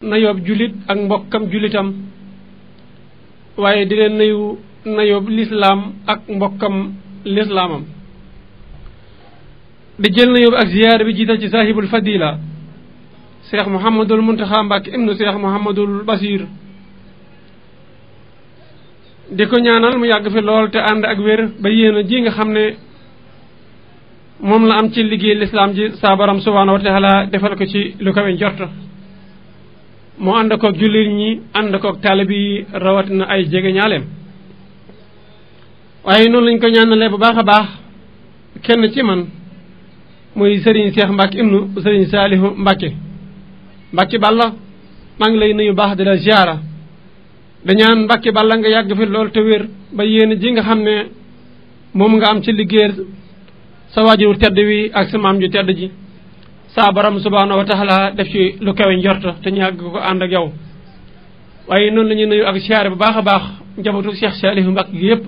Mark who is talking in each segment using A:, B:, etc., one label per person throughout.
A: nayoob julit ak mbokkam julitam waaye di leen nuyu nayoob lislaam ak mbokkam lislaamam di jël nayoob ak ziyaara bi jiital ci sahibul fadila cheikh Mouhamadul Muntaxa Mbàkke ibnu cheikh Mouhamadul Basir di ko ñaanal mu yàgg fi lool te ànd ak wér ba yéena ji nga xam ne moom la am ci liggéey lislaam ji saa borom subhaanahu wa taala defal ko ci lu kawe njort moo ànd koog jullit ñi ànd koog taalibe yi rawatina ay jege ñaaleem waaye noonu lañ ko ñaanalee bu baax a baax kenn ci man muy Serigne Cheikh Mbacke ibnu Serigne Salihu Mbacke Balla maa ngi lay nuyu baax di la ziara da ñaan Mbacke Balla nga yàgg fi lool te wér ba yéen ji nga xam ne moom nga am ci liggéeyal sa waajuru tedd wi ak sa maam ju tedd ji saa borom subhaanahu wa taala def ci lu kawe njort te ñu yàgg ko ànd ak yow waaye noonu la ñuy nuyu ak ziara bu baax a baax njabootu Cheikh Salihu Mbacke gi yëpp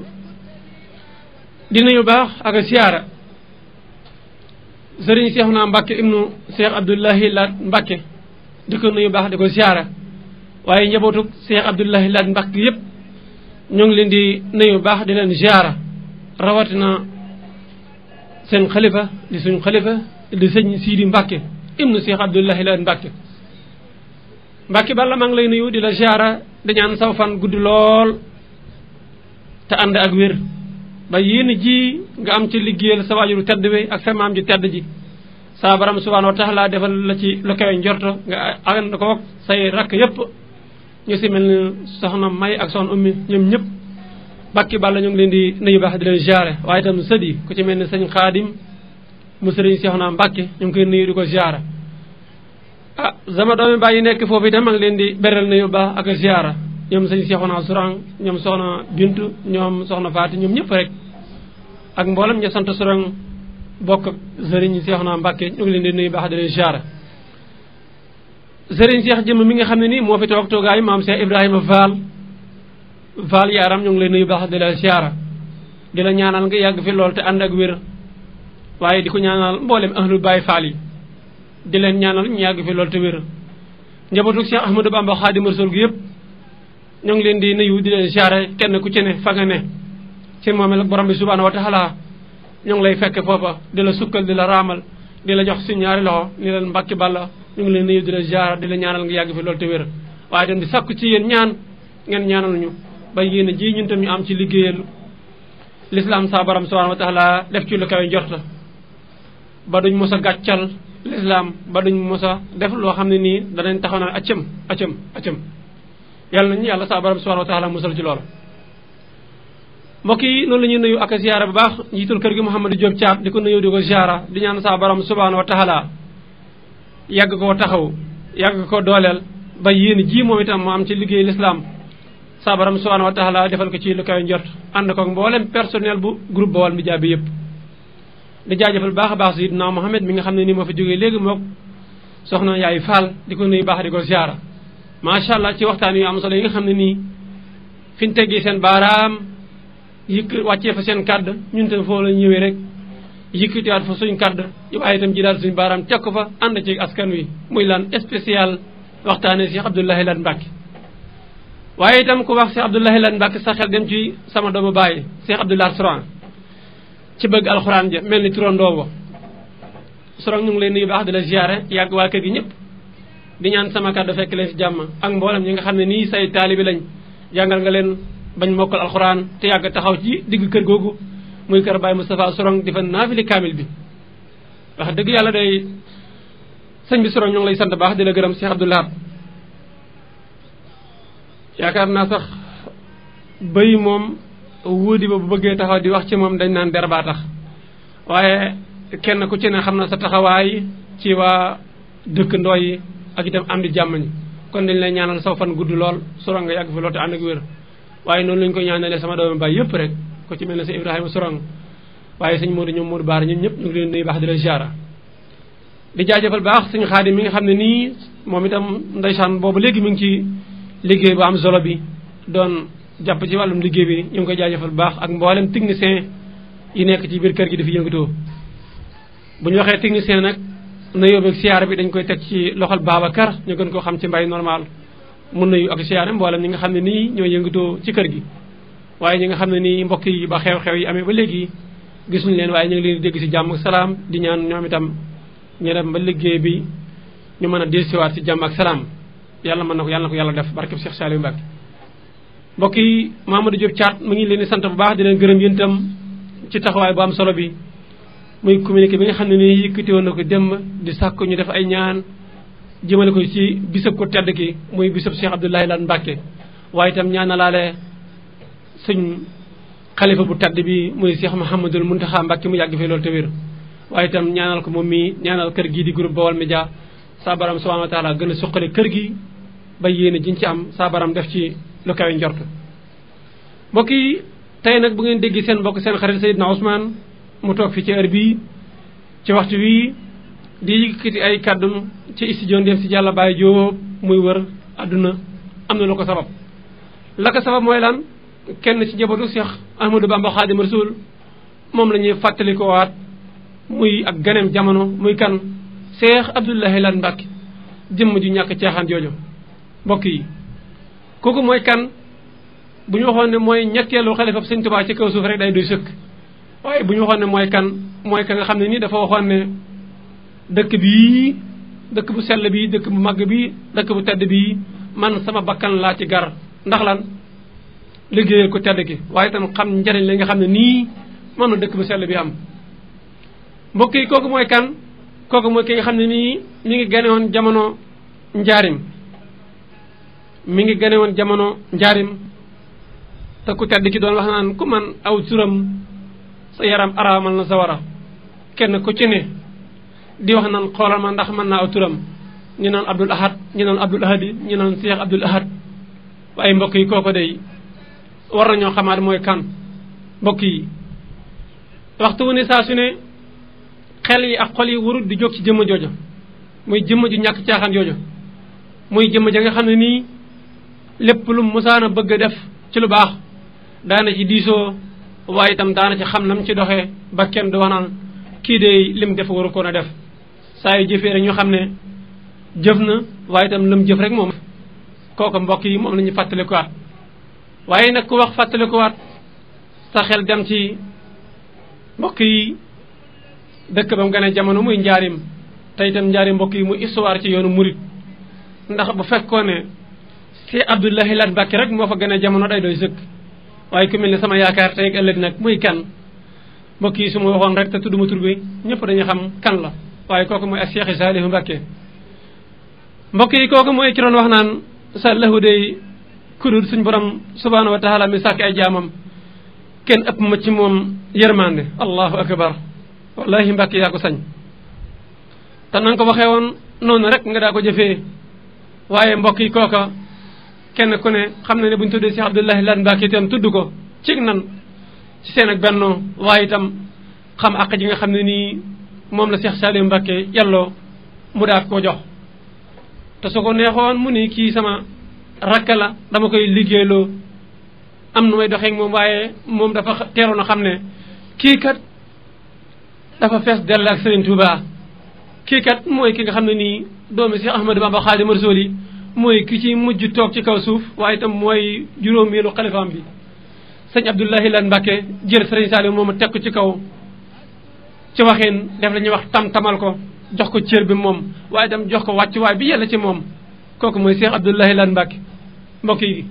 A: di nuyu baax ak ziara Serigne Cheikhouna Mbacke ibnu Cheikh Abdoulahi Laat Mbacke di ko nuyu baax di ko ziara waaye njabootu Cheikh Abdoulahi Laat Mbacke yëpp ñoo ngi leen di nuyu baax di leen ziara rawatina seen xalifa di suñu xalifa di sëñ Sidi Mbacke ibnu Cheikh Abdoulahi Laat Mbacke Balla maa ngi lay nuyu di la ziara di ñaan saw fan gudd lool te ànd ak wér ba yéen ji nga am ci liggéeyal sa waajuru tedd bi ak sa maam ji tedd ji saa borom subhaanahu wa taala defal la ci lu kawe njorto nga ànd ko say rakk yëpp ñu si mel ni soxna May ak soxna Ummi ñoom ñëpp Mbacke Balla ñu ngi leen di nuyu baax di leen ziare waaye itam sët yi ku ci mel ni sëñ Xaadim mu Sëriñ Cheikhouna Mbacke ñu ngi koy nuyu di ko ziare sama doomi baay yi nekk foofu itam maa ngi leen di beral nuyu baax ak ziara ñoom sëñ Cheikhouna Sourang ñoom soxna Bintu ñoom soxna Faati ñoom ñëpp rek ak mboolem ña sant Sourang bokk ak Sëriñ Cheikhouna Mbacke ñu ngi leen di nuyu baax di leen ziara Sëriñ Cheikh jëmm mi nga xam ne nii moo fi toog toogaayu maam Cheikh Ibrahima Fall yaaram ñu ngi leen nuyu baax di la ziara di la ñaanal nga yàgg fi lool te ànd ak wér waaye di ko ñaanal mboolem ahlu Baay Fall yi di leen ñaanal ñu yàgg fi lool te wér njabootu Cheikh Ahmadou Bamba Xaadimu Rasuul gi yëpp ñoo ngi leen di nuyu di leen ziare kenn ku ci ne fa nga ne ci moomel ak borom bi subhaanahu wa taala ñoo ngi lay fekk foofa di la sukkal di la raamal di la jox si ñaari loxo ni leen Mbacke Balla ñu ngi leen nuyu di la ziare di la ñaanal nga yàgg fi lool te wér waaye dem di sakku ci yéen ñaan ngeen ñaanal ñu ba yéen ji ñun tam ñu am ci liggéeyal l'islam sa borom subhaanahu wa taala def ci lu kawe njort ba duñ mos a gàccal l'islam ba duñ mos a def loo xam ne nii danañ taxaw naan accam yàlla nañu yàlla sa borom subhaanahu wa taala musal ci loolu mbokk yi noonu la ñuy nuyu ak ziara bu baax njiitul kër gi Mouhamadou Diop Thiam di ko nuyu di ko ziara di ñaan sa borom subhaanahu wa taala yàgg koo taxaw yàgg ko dooleel ba yéen ji moom itam mu am ci liggéey l'islam sa borom subhaanahu wa taala defal ko ci lu kawe njort ànd ko mboolem personnel bu groupe Baol Médias bi yëpp di jaajëfal baax a baax Seydina Mohamed mi nga xam ne nii moo fi jógee léegi mook soxna yaay Fall di ko nuyu baax di ko ziara macha allah ci waxtaan yu am solo yi nga xam ne nii fi ñu teggee seen baaraam wàccee fa seen kàdd ñun tam foofu la ñëwee rek yëkkatiwaat fa suñ kàdd waaye itam ji daal suñ baaraam teg ko fa ànd ci askan wi muy lan spécial waxtaanee Cheikh Abdoulahi Laat Mbacke waaye itam ku wax Cheikh Abdoulahi Laat Mbacke sa xel dem ci sama doomu baay Cheikh Abdoulahi Sourang ci bëgg alxuraan ja mel ni turandoo ba Sourang ñu ngi leen nuyu baax di la ziare yàgg waa kër gi ñëpp di ñaan sama kàddu fekk leen si jàmm ak mboolem ñi nga xam ne nii say taalibi lañ jàngal nga leen bañ mokkal alxuraan te yàgg taxaw ci digg kër googu muy kër Baye Moustapha Sourang di fa naafili kaamil bi wax dëgg yàlla day sëñ bi Sourang ñu ngi lay sant baax di la gërëm Cheikh Abdoulaye yaakaar naa sax bëy moom wuudi ba bu bëggee taxaw di wax ci moom dañ naan der baa tax waaye kenn ku ci ne xam na sa taxawaay ci waa dëkkandoo yi ak itam am di jàmm ñi kon dañ lay ñaanal saw fan gudd lool Sourang nga yàgg fi lool te ànd ak wér waaye noonu lañu ko ñaanalee sama doomu baay yëpp rek ko ci mel ne sa Ibrahima Sourang waaye sëñ Modou ñoom Modou Baar ñun ñëpp ñu ngi leen nuyu baax di la ziara di jaajëfal baax sëñ Xaadim mi nga xam ne nii moom itam ndeysaan boobu léegi mi ngi ci liggéey bu am solo bi doon jàpp ci wàllum liggéey bi ñu ngi koy jaajëfal baax ak mboolem technicien yi nekk ci biir kër gi dafi yëngatoo bu ñu waxee technicien nag nuyoo beeg siyaare bi dañ koy teg ci loxol Babacar ñu gën koo xam ci mbay normal mu nuyu ak siyaare mboolem ñi nga xam ne nii ñoo yëngatoo ci kër gi waaye ñi nga xam ne nii mbokk yi ba xew-xew yi amee ba léegi gisuñu leen waaye ñu ngi leen di dégg ci jàmm ak salaam di ñaan ñoom itam ñu dem ba liggéey bi ñu mën a dellusiwaat ci jàmm ak salaam yàlla mën na ko yàlla na ko yàlla def barkeb Cheikh Saliou Mbacké mbokk yi Mamadou Diop Thiat mu ngi leen di sant bu baax di leen gërëm yéen itam ci taxawaay bu am solo bi muy communiqué bi nga xam ne nii yëkkati woon na ko démb di sàkk ñu def ay ñaan jëmale ko ci bisab ko tedd ki muy bisab Cheikh Abdoulaye Lahad Mbacké waaye itam ñaanalaale suñ xalifa bu tedd bi muy Cheikh Mouhamadoul Mountakha Mbacké mu yàgg fi loolu te wér waaye itam ñaanal ko moom mii ñaanal kër gii di groupe Baol Média saa baram subhanahu wa taala gën a suqali kër gi ba yéene jiñ ci am saa baram def ci lu kawe njort mbokk yi tey nag bu ngeen dégg seen mbokk seen xarit Seydina Ousmane mu toog fi ci heure bii ci waxtu wii di yëkkati ay kàddum ci studio Ndem si Yàlla Baye Diop muy wër àdduna am na lu ko sabab la ko sabab mooy lan kenn ci njabootu Cheikh Ahmadou Bamba Khadim Rasoul moom la ñuy fàttali ko waat muy ak ganeem jamono muy kan Cheikh Abdoulaye Lahad Mbacké jëmm ju ñàkk caaxaan jooju mbokk yi kooku mooy kan bu ñu waxoon ne mooy ñetteelu xalifa Sëñ Tuubaa ci kaw suuf rek day doy sëkk waaye bu ñu waxoon ne mooy kan mooy ka nga xam ne nii dafa waxoon ne dëkk bii dëkk bu sell bii dëkk bu màgg bii dëkk bu tedd bii man sama bakkan laa ci gar ndax lan liggéeyal ko tedd ki waaye itam xam njariñ li nga xam ne nii moom la dëkk bu sell bi am mbokk yi kooku mooy kan kooku mooy ki nga xam ne nii mi ngi gane woon jamono njaarim mi ngi gane woon jamono njaarim te ku tedd ki doon wax naan ku man aw turam sa yaram araamal na sa wara kenn ku ci ne di wax naan xoolal ma ndax mën naa aw turam ñu naan Abdoul Ahad ñu naan Abdoul Ahadi ñu naan Cheikh Abdoul Ahad waaye mbokk yi kooko day war nañoo xamaat mooy kan mbokk yi waxtu wu ne saa su ne xel yi ak xol yi warut di jóg ci jëmm joojo muy jëmm ju ñàkk caaxaan joojo muy jëmm ja nga xam ne nii lépp lu musaana bëgg a def ci lu baax daana ci diisoo waaye itam daana ci xam nam ci doxee ba kenn du wax naan kii de lim def waru koon a def saa yu jëfee rek ñu xam ne jëf na waaye itam lam jëf rek moom kooku mbokk yi moom la ñu fàttalikuwaat waaye nag ku wax fàttalikuwaat sa xel dem ci mbokk yi dëkk ba mu gën a jamono muy njaarim te itam njaarim mbokk yi muy histoire ci yoonu murit ndax bu fekkoon ne si Abdoulaye Lahad Mbacké rek moo fa gën a jamono day doy sëkk waaye ku mel ne sama yaakaar tey ak ëllëg nag muy kan mbokk yi su ma waxoon rek te tudduma tur bi ñëpp dañuy xam kan la waaye kooku mooy ak Cheikh Saliou Mbacké mbokk yi kooku mooy ki doon wax naan sa lahu day kudul suñ borom subhanahu wa taala mi sàkk ay jaamam kenn ëpp ma ci moom yërmande allahu akbar wallahi Mbacké yaa ko sañ te na nga ko waxee woon noonu rek nga daa ko jëfee waaye mbokk yi kooka kenn ku ne xam na ne bu ñu tuddee Cheikh Abdoulaye Lahad Mbacké itam tudd ko ci nan ci seen ak bennoo waaye itam xam àq ji nga xam ne nii moom la Cheikh Saliou Mbacké yàlloo mu daat koo jox te su ko neexoon mu ni kii sama rakka la dama koy liggéeyloo am nu may doxee ak moom waaye moom dafa teeroon a xam ne kii kat dafa fees dell ak Serigne Touba kii kat mooy ki nga xam ne nii doomi Cheikh Ahmadou Bamba Khadim Rasoul yi mooy ki ci mujj toog ci kaw suuf waaye itam mooy juróomeelu xalifaam bi sëñ Abdoulaye Lahad Mbacké jël Serigne Saliou moom teg ko ci kaw ci waxin def la ñuy wax tam-tamal ko jox ko cër bi moom waaye itam jox ko wàccuwaay bi yàlla ci moom kooku mooy Cheikh Abdoulaye Lahad Mbacké mbokk yi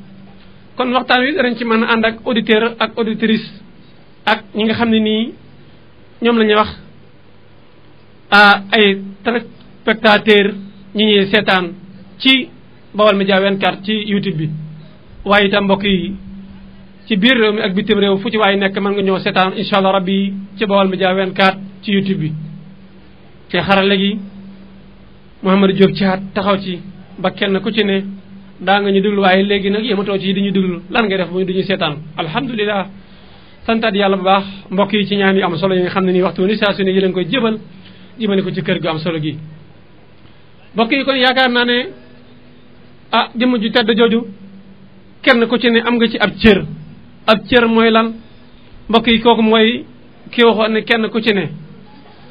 A: kon waxtaan wi danañ ci mën a ànd ak auditeur ak auditrice ak ñi nga xam ne nii ñoom la ñuy wax ay téléspectateur ñi ñuy seetaan ci Baol Média 24 ci YouTube bi waaye itam mbokk yi ci biir réew mi ak bitim réew fu ci waaye nekk mën nga ñëw seetaan incha allah rabbi ci Baol Média 24 ci YouTube bi te xarale gi Mouhamadou Diop Thiat taxaw ci ba kenn ku ci ne daa nga ñu déglu waaye léegi nag yematoo ci di ñu déglu lan ngay def bu ñu seetaan alhamdulilah santaat yàlla bu baax mbokk yi ci ñaan yi am solo yi nga xam ne nii waxtu ni saa su ne yi leen koy jébal jëmale ko ci kër gu am solo gi mbokk yi kon yaakaar naa ne jëmm ju tedd jooju kenn ku ci ne am nga ci ab cër mooy lan mbokk yi kooku mooy ki waxoon ne kenn ku ci ne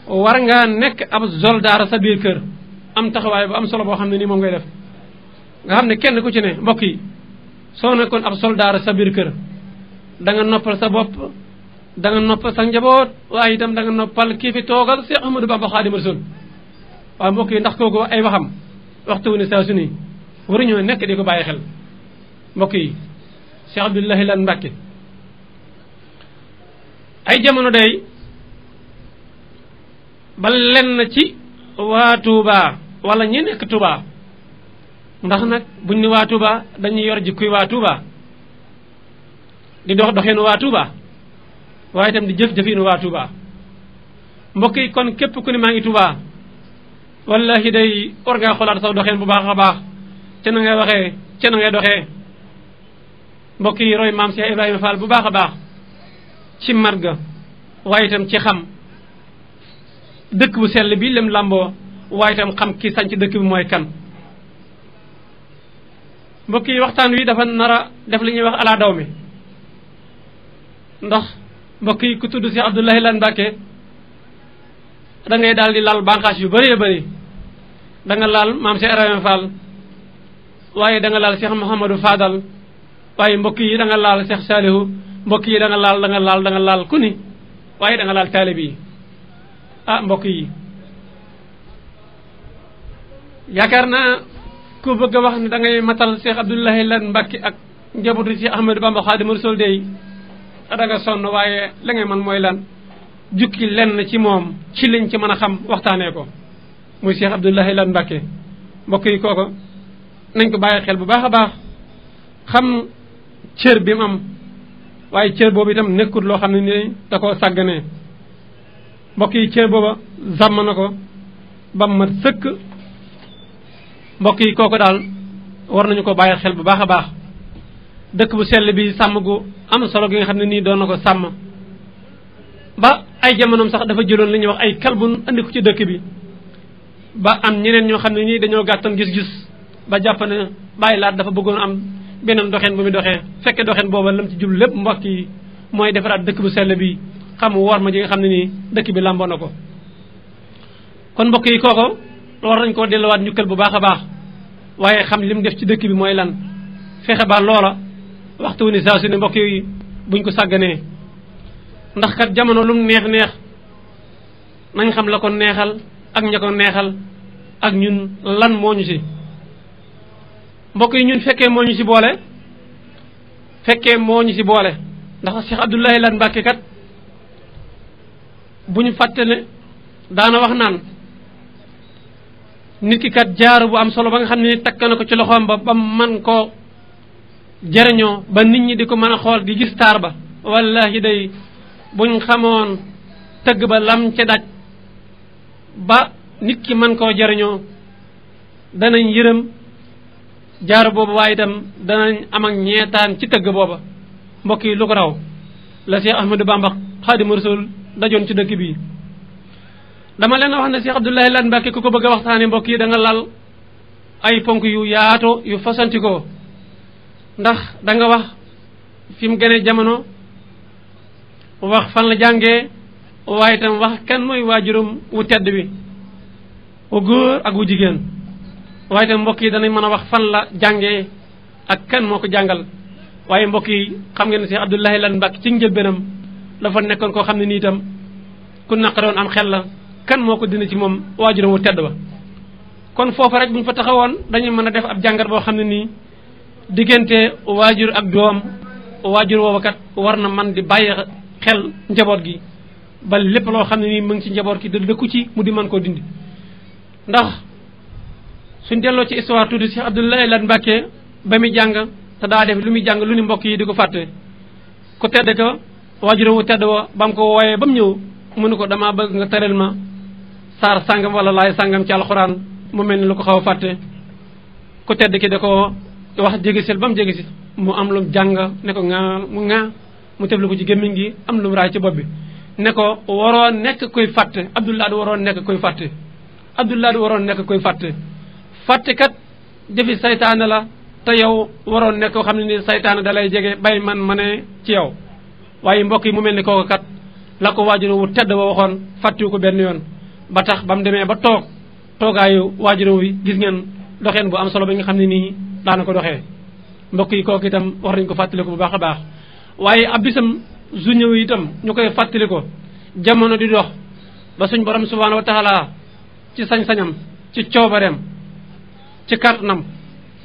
A: war nga nekk ab soldaar sa biir kër am taxawaay bu am solo boo xam ne nii moom ngay def nga xam ne kenn ku ci ne mbokk yi soo nekkoon ab soldaar sa biir kër da nga noppal sa bopp da nga noppal sa njaboot waaye itam da nga noppal kii fi toogal Cheikh Ahmadou Bamba Xaadimu Rasuul waaye mbokk yi ndax kooku ay waxam waxtu wu ne saa su ni waruñoo nekk di ko bàyyi xel mbokk yi Cheikh Abdoulahi Lan Mbàkke ay jamono day ba lenn ci waa Touba wala ñi nekk Touba ndax nag buñ ne waa Touba dañuy yor jikkoy waa Touba di dox doxeenu waa Touba waaye itam di jëf-jëfinu waa Touba mbokk yi kon képp ku ne maa ngi Touba wallahi day war ngaa xoolaat saw doxeen bu baax a baax ca na ngay waxee ca na ngay doxee mbokk yi roy maam Cheikh Ibrahima Fall bu baax a baax ci marga waaye itam ci xam dëkk bu sell bi lem làmboo waaye itam xam ki sanc dëkk bi mooy kan mbokk yi waxtaan wi dafa nar a def li ñuy wax ala daw mi ndax mbokk yi ku tudd Cheikh Abdoulahi Lan Mbàkke da ngay daal di laal bànqaas yu bëree bëri da nga laal maam Cheikh Ibrahima Fall waaye da nga laal Cheikh Mouhamadou Fadal waaye mbokk yi da nga laal Cheikh Salihu mbokk yi da nga laal ku ni waaye da nga laal taalib yi mbokk yi yaakaar naa ku bëgg a wax ne da ngay matal Cheikh Abdoulahi Lan Mbàkke ak njabootu Cheikh Ahmadou Bamba Xaadimu Rasuul dey da nga sonn waaye la ngay man mooy lan jukki lenn ci moom ci liñ ci mën a xam waxtaanee ko muy Cheikh Abdoulahi Lan Mbàkke mbokk yi kooko nañ ko bàyyi xel bu baax a baax xam cër bi mu am waaye cër boobu itam nekkul loo xam ne ni da koo sàgganee mbokk yi cër booba zàmm na ko ba mat sëkk mbokk yi kooku daal war nañu ko bàyyi xel bu baax a baax dëkk bu sell bi sàmm gu am solo gi nga xam ne nii doon na ko sàmm ba ay jamonoom sax dafa jëloon li ñuy wax ay kalbun andi ko ci dëkk bi ba am ñeneen ñoo xam ne nii dañoo gàttan gis-gis ba jàpp ne bàyyi laat dafa bëggoon am beneen doxeen bu muy doxee fekke doxeen booba lam ci jublu lépp mbokk yi mooy defaraat dëkk bu sell bi xam war ma ji nga xam ne nii dëkk bi làmboo na ko kon mbokk yi kooko war nañ koo delluwaat njukkal bu baax a baax waaye xam li mu def ci dëkk bi mooy lan fexe ba loola waxtu wu ni saa su ne mbokk yi buñ ko sàgganee ndax kat jamono lum neex neex nañ xam la ko neexal ak ña ko neexal ak ñun lan moo ñu ci mbokk yi ñun fekkee moo ñu ci boole ndax Cheikh Abdoulahi Lan Mbàkke kat bu ñu fàtte ne daana wax naan nit ki kat jaaru bu am solo ba nga xam ne takk na ko ci loxoom ba man koo jariñoo ba nit ñi di ko mën a xool di gis taar ba wallahi day buñ xamoon tëgg ba lam ca daj ba nit ki mën koo jariñoo danañ yërëm jaaru boobu waaye itam danañ am ak ñeetaan ci tëgg booba mbokk yi lu ko raw la Cheikh Ahmadou Bamba Xaadimu Rasuul dajoon ci dëkk bii dama leen wax ne Cheikh Abdoulahi Lan Mbàkke ku ko bëgg a waxtaane mbokk yi da nga lal ay ponk yu yaato yu fasantikoo ndax da nga wax fi mu gënee jamono wax fan la jàngee waaye itam wax kan mooy waajuram wu tedd bi wu góor ak wu jigéen waaye itam mbokk yi danañ mën a wax fan la jàngee ak kan moo ko jàngal waaye mbokk yi xam ngeen ne Cheikh Abdoulahi Lan Mbàkke ci njëlbeenam dafa nekkoon koo xam ne nii itam ku naqaroon am xel la kan moo ko dina ci moom waajuram wu tedd ba kon foofu rek bu ñu fa taxawoon dañuy mën a def ab jàngat boo xam ne nii diggante waajur ak doom waajur woowu kat war na man di bàyyi xel njaboot gi ba lépp loo xam ne nii mu ngi ci njaboot gi da dëkku ci mu di mën koo dindi ndax suñ delloo ci histoire tuuti Cheikh Abdoulahi Lan Mbàkke ba muy jàng te daa def lu muy jàng lu ni mbokk yi di ko fàtte ku tedd ko waajuram wu tedd wa ba mu ko wooyee ba mu ñëw mu ne ko damaa bëgg nga tëral ma saar sàngam wala laay sàngam ci alxuraan mu mel ni lu ko xaw a fàtte ku tedd ki da ko wax jégisil ba mu jégisil mu am lu jàng ne ko ŋaa mu teflu ko ci gémmiñ gi am lu mu raay ci bopp bi ne ko waroon nekk koy fàtte Abdoulaye waroon nekk koy fàtte Abdoulaye waroon nekk koy fàtte fàtte kat defi saytaane la te yow waroon nekk koo xam ne ni saytaane da lay jege bay man ma ne ci yow waaye mbokk yi mu mel ni kooku kat la ko waajur wu tedd wa waxoon fàttiwu ko benn yoon ba tax ba mu demee ba toog toogaayu waajuram wi gis ngeen doxeen bu am solo bi nga xam ne nii daana ko doxee mbokk yi kooku itam war nañu ko fàttaliku bu baax a baax waaye ab bisam su ñëw itam ñu koy fàttali ko jamono di dox ba suñ borom subhanahu wa taala ci sañ-sañam ci coobareem ci kàttanam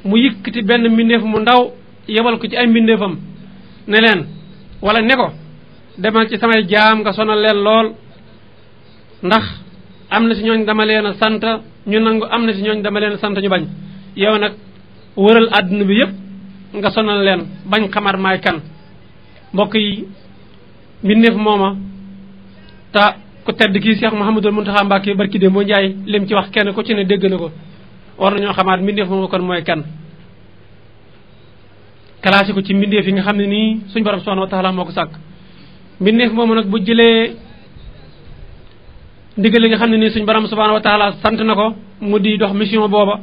A: mu yëkkati benn mbindeef mu ndaw yebal ko ci ay mbindeefam ne leen wala ne ko demal ci samay jaam nga sonal leen lool ndax am na si ñooñ dama leen a sant ñu nangu am na si ñooñ dama leen a sant ñu bañ yow nag wëral àdduna bi yépp nga sonal leen bañ xamar maay kan mbokk yi mbindeef mooma ta ku tedd kii Cheikh Mouhamadul Mountakha Mbacké barki démb boo njaay lim ci wax kenn ku ci ne dégg na ko war nañoo xamaat mbindeef mooma kon mooy kan classé ko ci mbindeef yi nga xam ne nii suñ borom subhanahu wa taala moo ko sàkk mbindeef moomu nag bu jëlee ndigal li nga xam ne nii suñ borom subhanahu wa taala sant na ko mu di dox mission booba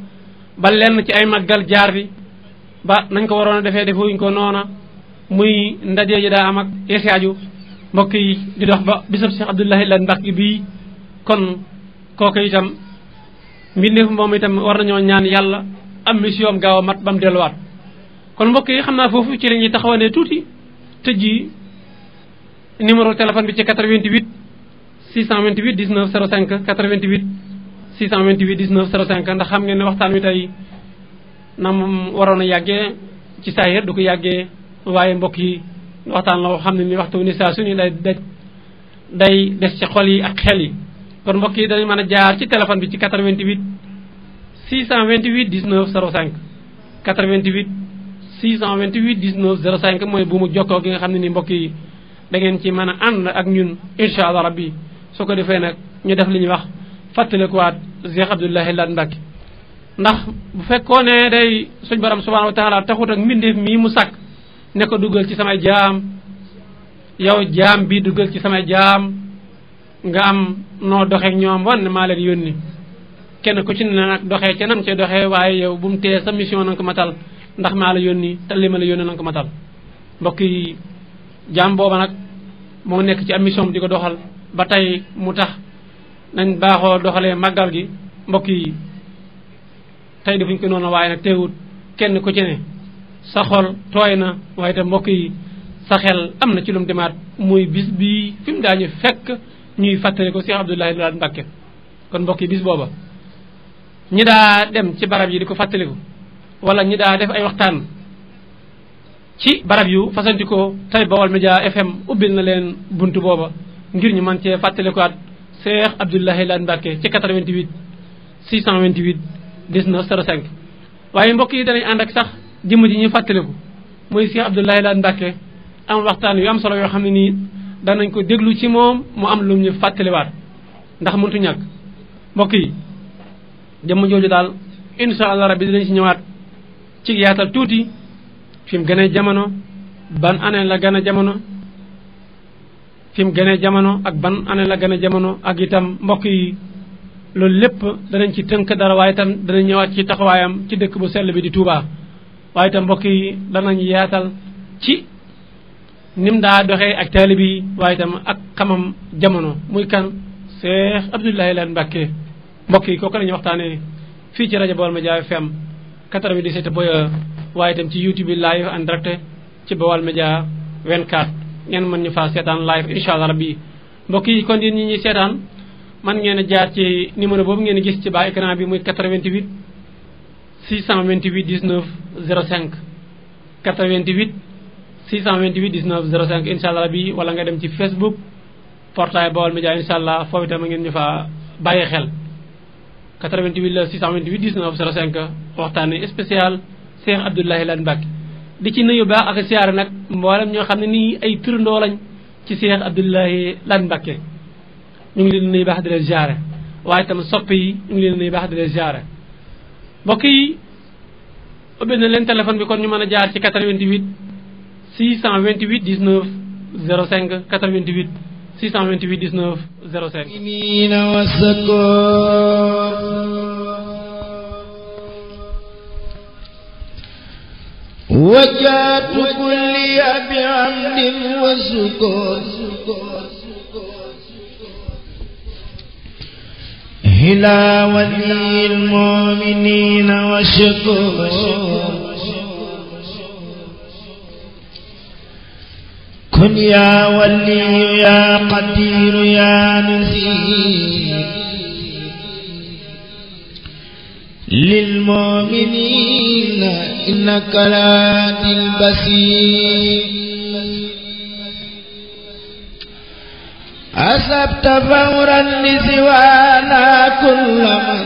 A: ba lenn ci ay màggal jaar bi ba nañ ko waroon a defee defuñ ko noona muy ndaje ji daa am ak yesaaju mbokk yi di dox ba bisab Cheikh Abdoulaye Lahad Mbacké bii kon kooku itam mbindeef moom itam war nañoo ñaan yàlla am mission gaaw a mat ba mu delluwaat kon mbokk yi xam naa foofu ci la ñuy taxawane tuuti tëj ji numéro téléphone bi ci 88 628 19 05 88 628 19 05 ndax xam ngeen ne waxtaan wi tey na moom waroon a yàggee ci saayir du ko yàggee waaye mbokk yi waxtaan la xam ne ni waxtu ni saa suñu day des ci xol yi ak xel yi kon mbokk yi dañu mën a jaar ci téléphone bi ci 88 628 19 05 88 628 19 05 mooy bu mu jokkoo gi nga xam ne ni mbokk yi da ngeen ci mën a ànd ak ñun incha allah rabbi su ko defee nag ñu def li ñuy wax fàttalikuwaat Cheikh Abdoulaye Lahad Mbacké ndax bu fekkoo ne day suñ borom subhanahu wa taala taxut ak mbindeef mii mu sàkk ne ko duggal ci samay jaam yow jaam bi duggal ci samay jaam nga am noo doxeek ñoom wan ne maa leen yónni kenn ku ci ne nag doxee ca nam cee doxee waaye yow bu mu tee sa mission na nga ko matal ndax maa la yónni te li ma la yónni na nga ko matal mbokk yi jaam booba nag moo nekk ci am mission di ko doxal ba tey mu tax nañ baaxoo doxalee màggal gi mbokk yi tey defuñ ko noonu waaye nag teewut kenn ku ci ne sa xol tooy na waaye te mbokk yi sa xel am na ci lu mu demaat muy bis bii fi mu daañu fekk ñuy fàttali ko Cheikh Abdoulaye Lahad Mbacké kon mbokk yi bis booba ñi daa dem ci barab yi di ko fàttaliku wala ñi daa def ay waxtaan ci barab yu fasantikoo tey Baol Média FM ubbil na leen buntu booba ngir ñu mën cee fàttalikuwaat Cheikh Abdoulaye Lahad Mbacké ci 88 628 19 05 waaye mbokk yi danañ ànd ak sax jëmm ji ñu fàttaliku muy Cheikh Abdoulaye Lahad Mbacké am waxtaan yu am solo yoo xam ne nii danañ ko déglu ci moom mu am lu ñu fàttaliwaat ndax mëntu ñàkk mbokk yi jëmm jooju daal insha allah rabbi dinañ ci ñëwaat ci yaatal tuuti fi mu gënee jamono ban année la gën a jamono fi mu gënee jamono ak ban année la gën a jamono ak itam mbokk yi loolu lépp danañ ci tënk dara waaye itam danañ ñëwaat ci taxawaayam ci dëkk bu sell bi di Touba waaye itam mbokk yi danañ yaatal ci nim daa doxee ak taalibe yi waaye itam ak xamam jamono muy kan Cheikh Abdoulaye Lahad Mbacké mbokk yi kooku la ñuy waxtaanee fii ci rajo Baol Média FM 97.1 waaye itam ci YouTube bi live en direct ci Baol Média 24 ngeen mën ñu faa seetaan live incha allah rabbi mbokk yi kon yéen ñi ñuy seetaan man ngeen a jaar ci numéro boobu ngeen gis ci bas écran bi muy 88 628 19 05 88 628 19 05 incha allah rabbi wala nga dem ci Facebook portail Baol Média incha allah foofu itam ngeen ñu faa bàyyi xel 88 la 628 19 05 waxtaane spécial Cheikh Abdoulaye Lahad Mbacké di ci nuyu baax ak siyaare nag mboolem ñoo xam ne nii ay turandoo lañ ci Cheikh Abdoulaye Lahad Mbacké ñu ngi leen nuyu baax di leen ziare waaye itam sopp yi ñu ngi leen nuyu baax di leen ziare mbokk yi ubbi na leen téléphone bi kon ñu mën a jaar ci 88 628 19 05 88 628 19 05
B: وجات كل بعمد وسكون إلى ولي المؤمنين والشكور كن يا ولي يا قدير يا نسير للمؤمنين إنك لا البصير أصبت فورا لسوانا كل من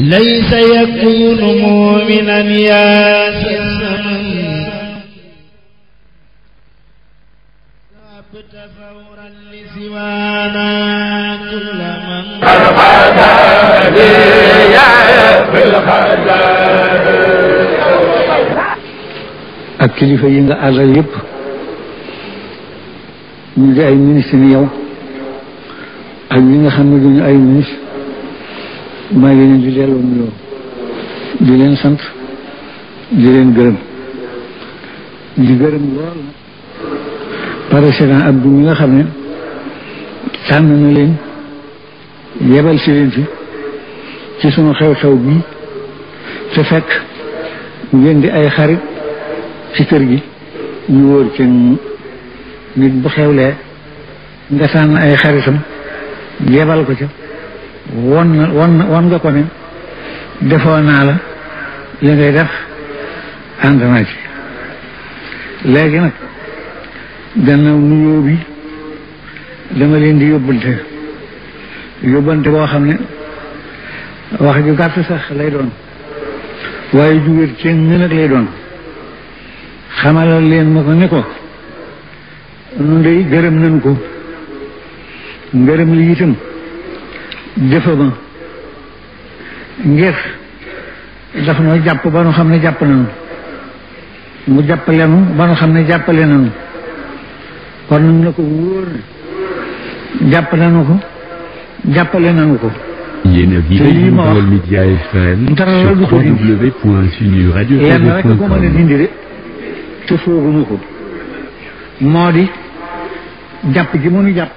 B: ليس يكون مؤمنا يا سلام أصبت فورا لسوانا كل من
C: ak kilifa yi nga àndal yëpp ñu di ay ministre ni yow ak ñi nga xam ne duñu ay ministre maa ngi leen di delloo nuyoo di leen sant di leen gërëm di gërëm lool président Abdou mi nga xam ne tànn na leen yebal si leen fi ci sunu xew-xew bii te fekk ngeen di ay xarit ci kër gi ñu wóor ci nit bu xewlee nga tànn ay xaritam yebal ko ca won nga ko ne defoo naa la li ngay def ànd naa ci léegi nag gannaaw nuyoo bi dama leen di yóbbante boo xam ne wax ju gàtt sax lay doon waaye ju wér kenn nag lay doon xamalal leen ma ko ne ko nu dey gërëm nañu ko ngërëm li itam defa ma ngir daf noo jàpp ba nu xam ne jàpp nañu mu jàppale nu ba nu xam ne jàppale nañu kon nag na ko wóor ne jàpp nañu ko jàppale nañu ko
D: yéen a ngi déglu Baol Média FM sur www.sunuradio.com.
C: lenn rek ko mën a dindi de te fooguma ko moo di jàpp ji mënu jàpp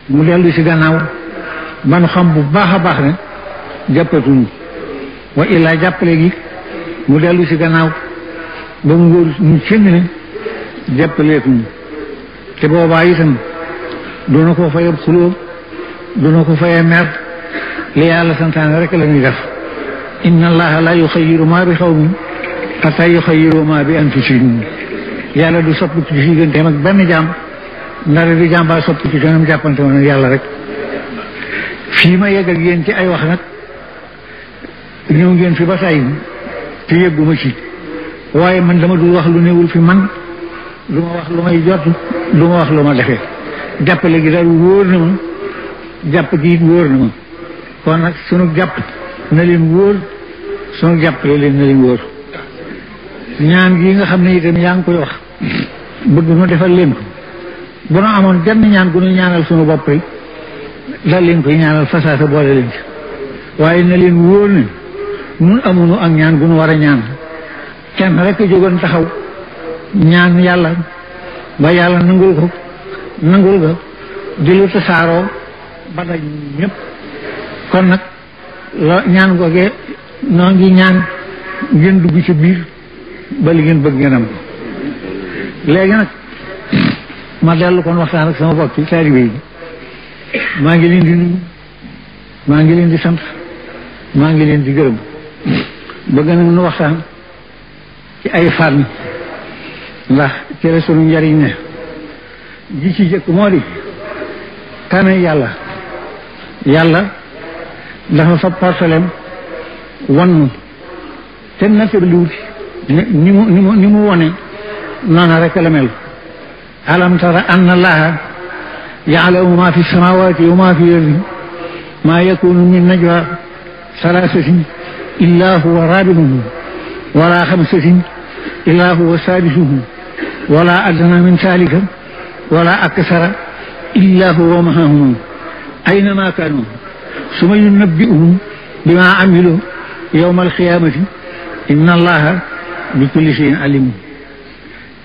C: mu dellu si gannaaw ba nu xam bu baax a baax ne jàppatuñu wa illaa jàppale gi mu dellu si gannaaw ba mu wóor ñu kenn ne jàppaleetuñu te boobaa itam doona ko fayab xuloo doona ko fayee mer li yàlla santaane rek la ñuy def inna allaha la yuxayyiru ma bi xawmin hatta yuxayyiru ma bi anfusihim yàlla du soppi ci digganteem ak benn jaam ndara di jàmbaar soppi ci kanam jàppante woon ak yàlla rek fii ma yegg ak yéen ci ay wax nag ñëw ngeen fi ba tey te yëgguma ci waaye man dama dul wax lu newul fi man lu ma wax lu may jot lu ma wax lu ma defee jàppale gi daal wóor na ma jàpp gi wóor na ma kon nag sunu jàpp na leen wóor sunu jàppale leen na leen wóor ñaan gi nga xam ne itam yaa ngi koy wax bëgg nu defal leen ko bu nu amoon genn ñaan gu nu ñaanal sunu bopp yi dal leen koy ñaanal fasaasa boole leen ci waaye na leen wóor ne nun amuñu ak ñaan gu nu war a ñaan kenn rek jógoon taxaw ñaan yàlla ba yàlla nangul ko nangul ga di lu tasaaroo ba daj ñëpp kon nag la ñaan googee noo ngi ñaan ngeen dugg ci biir ba li ngeen bëgg ngeen am ko léegi nag ma dellu kon waxtaan ak sama bokk ci taalibe yi maa ngi leen di nuyu maa ngi leen di sant maa ngi leen di gërëm bëgg nag nu waxtaan ci ay fànn ndax ci la sunu njariñ ne ji ci jëkk moo di kane yàlla dafa fa portaleem wannu te nattabliwut ni mu wone noona rek la mel alam tara anna allaha ya'lamu ma fi samawati wa ma fi ardi ma yakunu min najwa salasatin illa huwa rabi'uhum wala khamsatin illa huwa sadisuhum wala adna min dhalika wala akthara illa huwa ma'ahum aynama kanu summa yunabbi'uhum bima amilu yawma al-qiyamati inna allaha bi kulli shay'in alim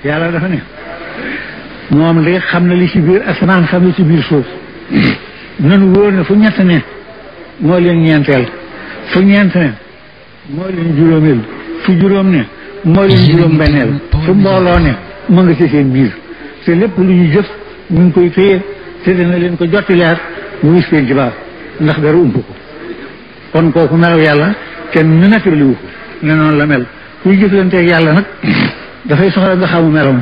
C: yàlla dafa ne moom de xam na li ci biir asamaan xam na ci biir suuf nanu wóor ne fu ñett ne moo leen ñeenteel fu ñeent ne moo leen juróomeel fu juróom ne moo leen juróom benneel fu mbooloo ne mu nga ci seen biir te lépp lu ñu jëf ñu ngi koy téye te dana leen ko jotti leer bu wis peen ci baax ndax dara ump ko kon kooku melaw yàlla kenn nettaliwu ko ne noonu la mel kuy jëflanteeg yàlla nag dafay soxla nga xamu melam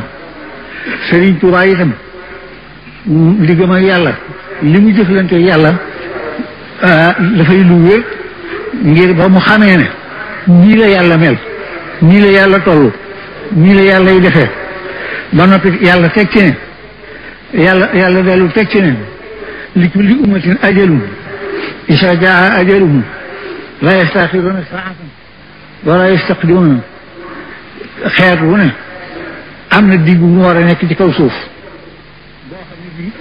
C: Sëriñ Tuubaa itam diggam ak yàlla li mu jëflanteeg yàlla dafay lu wér ngir ba mu xamee ne nii la yàlla mel nii la yàlla toll nii la yàlla y defee ba noppi yàlla teg ci ne yàlla dellu teg ci ne li kulli ummatin ajalun isa jaa ajaluhum la yastaxiruuna saatan wala yastaqdimuuna xeet wu ne am na digg mu war a nekk ci kaw suuf boo xam ne bii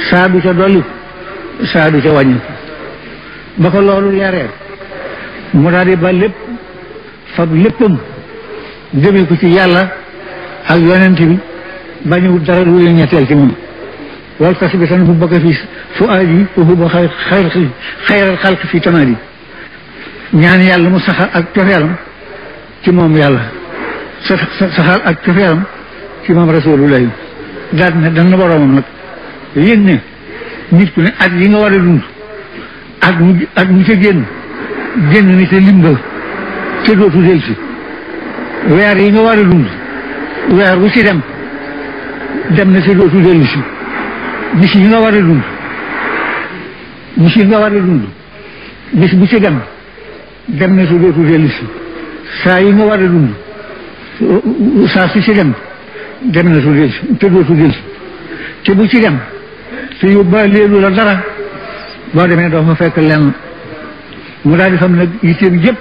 C: saa du ca dolli saa du ca wàññi ba ko loolu leeree mu daal di ba lépp fab léppam jëmee ko ci yàlla ak yonent bi bañuwut dara lu leen ñetteel ci moom wal tasbitan fu bëgg fi fu aji fu ba xayral xalq fi tamaadi ñaan yàlla mu saxal ak cofeelam ci moom yàlla saxal ak cofeelam ci moom rasulullahi daal ne dana boroomam nag yéen ne nit ku ne at yi nga war a dund ak mu ca génn ni te lim ba te dootu del si weer yi nga war a dund weer bu ci dem na te dootu dellu si bis yi nga war a dund bis bu ci dem na te dootu dellu si saa yi nga war a dund saa su ci dem na te dootu dellu si te bu ci dem te yóbbaaleelu la dara boo demee doo fa fekk lenn mu daal di xam nag yitteem yëpp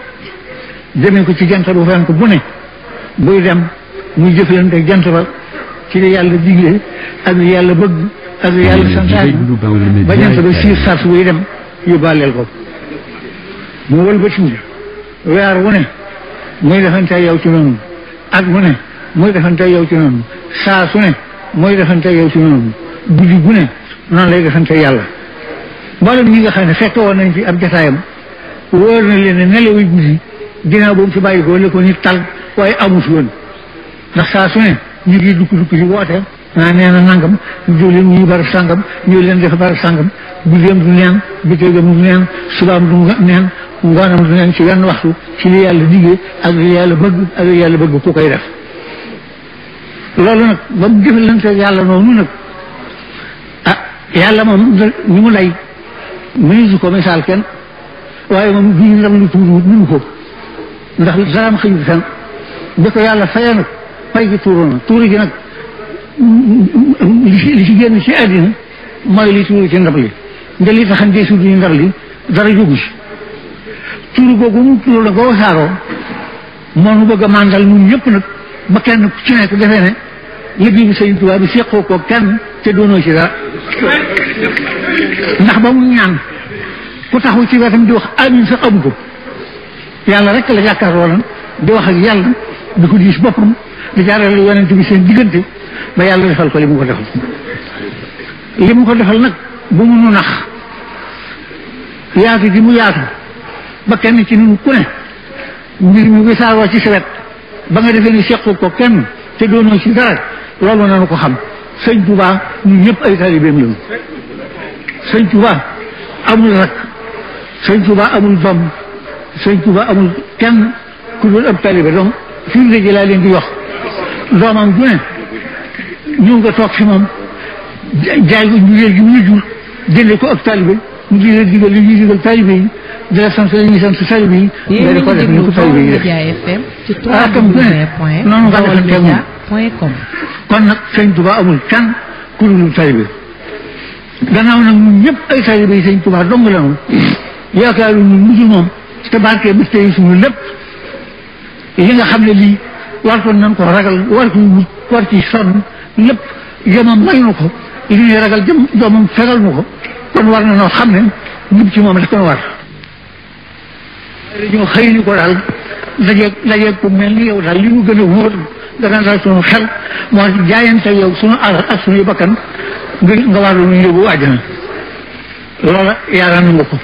C: jëmee ko ci jant bu fenk bu ne buy dem muy jëflante jant ba ci li yàlla digle ak li yàlla bëgg ak li yàlla santaane ba jant ba siir sars buy dem yóbbaaleel ko mu wëlbati weer wu ne muy defante yow ci noonu at mu ne muy defante yow ci noonu saa su ne muy defante yow ci noonu guddi gu ne noonu lay defante yàlla mboolem ñi nga xam ne fekk woon nañ fi ab jotaayam wóor na leen ne nelawi guddi ginnaaw boobu fi bàyyi ko la ko nit tal waaye amu fi woon ndax saa su ne ñu ngi dukk ci woote naa nee na nangam ñu leen ñu barab sàngam ñu leen def barab sàngam guddeem du neen bëccëgam du neen subaam du neen ngoonam du neen ci wenn waxtu ci li yàlla diggee ak li yàlla bëgg ku koy def loolu nag ba mu jëfalante yàlla noonu nag yàlla moom ñu mu lay mënisu ko misaal kenn waaye moom bii ndam lu tuuru mënu ko ndax daraam xëyul fenn bi ko yàlla fayee nag fay gi tuuru na tuuru gi nag li ci génn ci àddina mooy li tuuru ci ndab li nda li taxan dee suudu ndab li dara jógu ci tuuru googu mu tuuru la ko wasaaroo moo nu bëgg a màndal ñun ñëpp nag ba kenn ci nekk defee ne liggéey bi Sëñ Tuubaa bi seqoo ko kenn te doonoo ci dara ndax ba mu ñaan ku taxaw ci wetam di wax amin sax amu ko yàlla rek la jàkkaarloo lan di wax ak yàlla di ko diis boppam di jaarale yonent bi seen diggante ba yàlla defal ko li mu ko defal nag bu mu nu nax yaatu gi mu yaatu ba kenn ci nun ku ne mbir mi wisaaroo ci sa wet ba nga defee ni sequ ko kenn te doonoo ci dara loolu nanu ko xam Sëñ Tuubaa ñun ñëpp ay taalibeem lañu Sëñ Tuubaa amul rak Sëñ Tuubaa amul doom Sëñ Tuubaa amul kenn ku dul ab taalibe donc firnde ji laa leen di wax doomam ju ne ñëw nga toog fi moom jaay ko njureel gi mu la jur jënde ko ab taalibe mu di la digal li ñuy digal taalibe yi di la sant li ñuy sant taalibe yi nga di ko def ni ko taalibe yi def rakam ju ne noonu nga defante moom kon nag Sëñ Tuubaa amul kenn ku dul taalibe gannaaw nag ñun ñëpp ay taalibe yi Sëñ Tuubaa dong la noonu yaakaaru ñu mujj moom te barke bi tey suñu lépp li nga xam ne lii war ko nan ko ragal war ko wut war ci sonn lépp jomam may nu ko li ñuy ragal jomam fegal nu ko kon war na noo xam ne ñëpp ci moom rek kon war dañoo xëy ni ko daal dajeeg ku mel ni yow daal li mu gën a wóor dana daal suñu xel moo jaayante yow suñu alal ak suñuy bakkan nga war lu ñu yóbbu àjjana loola yàlla nangu ko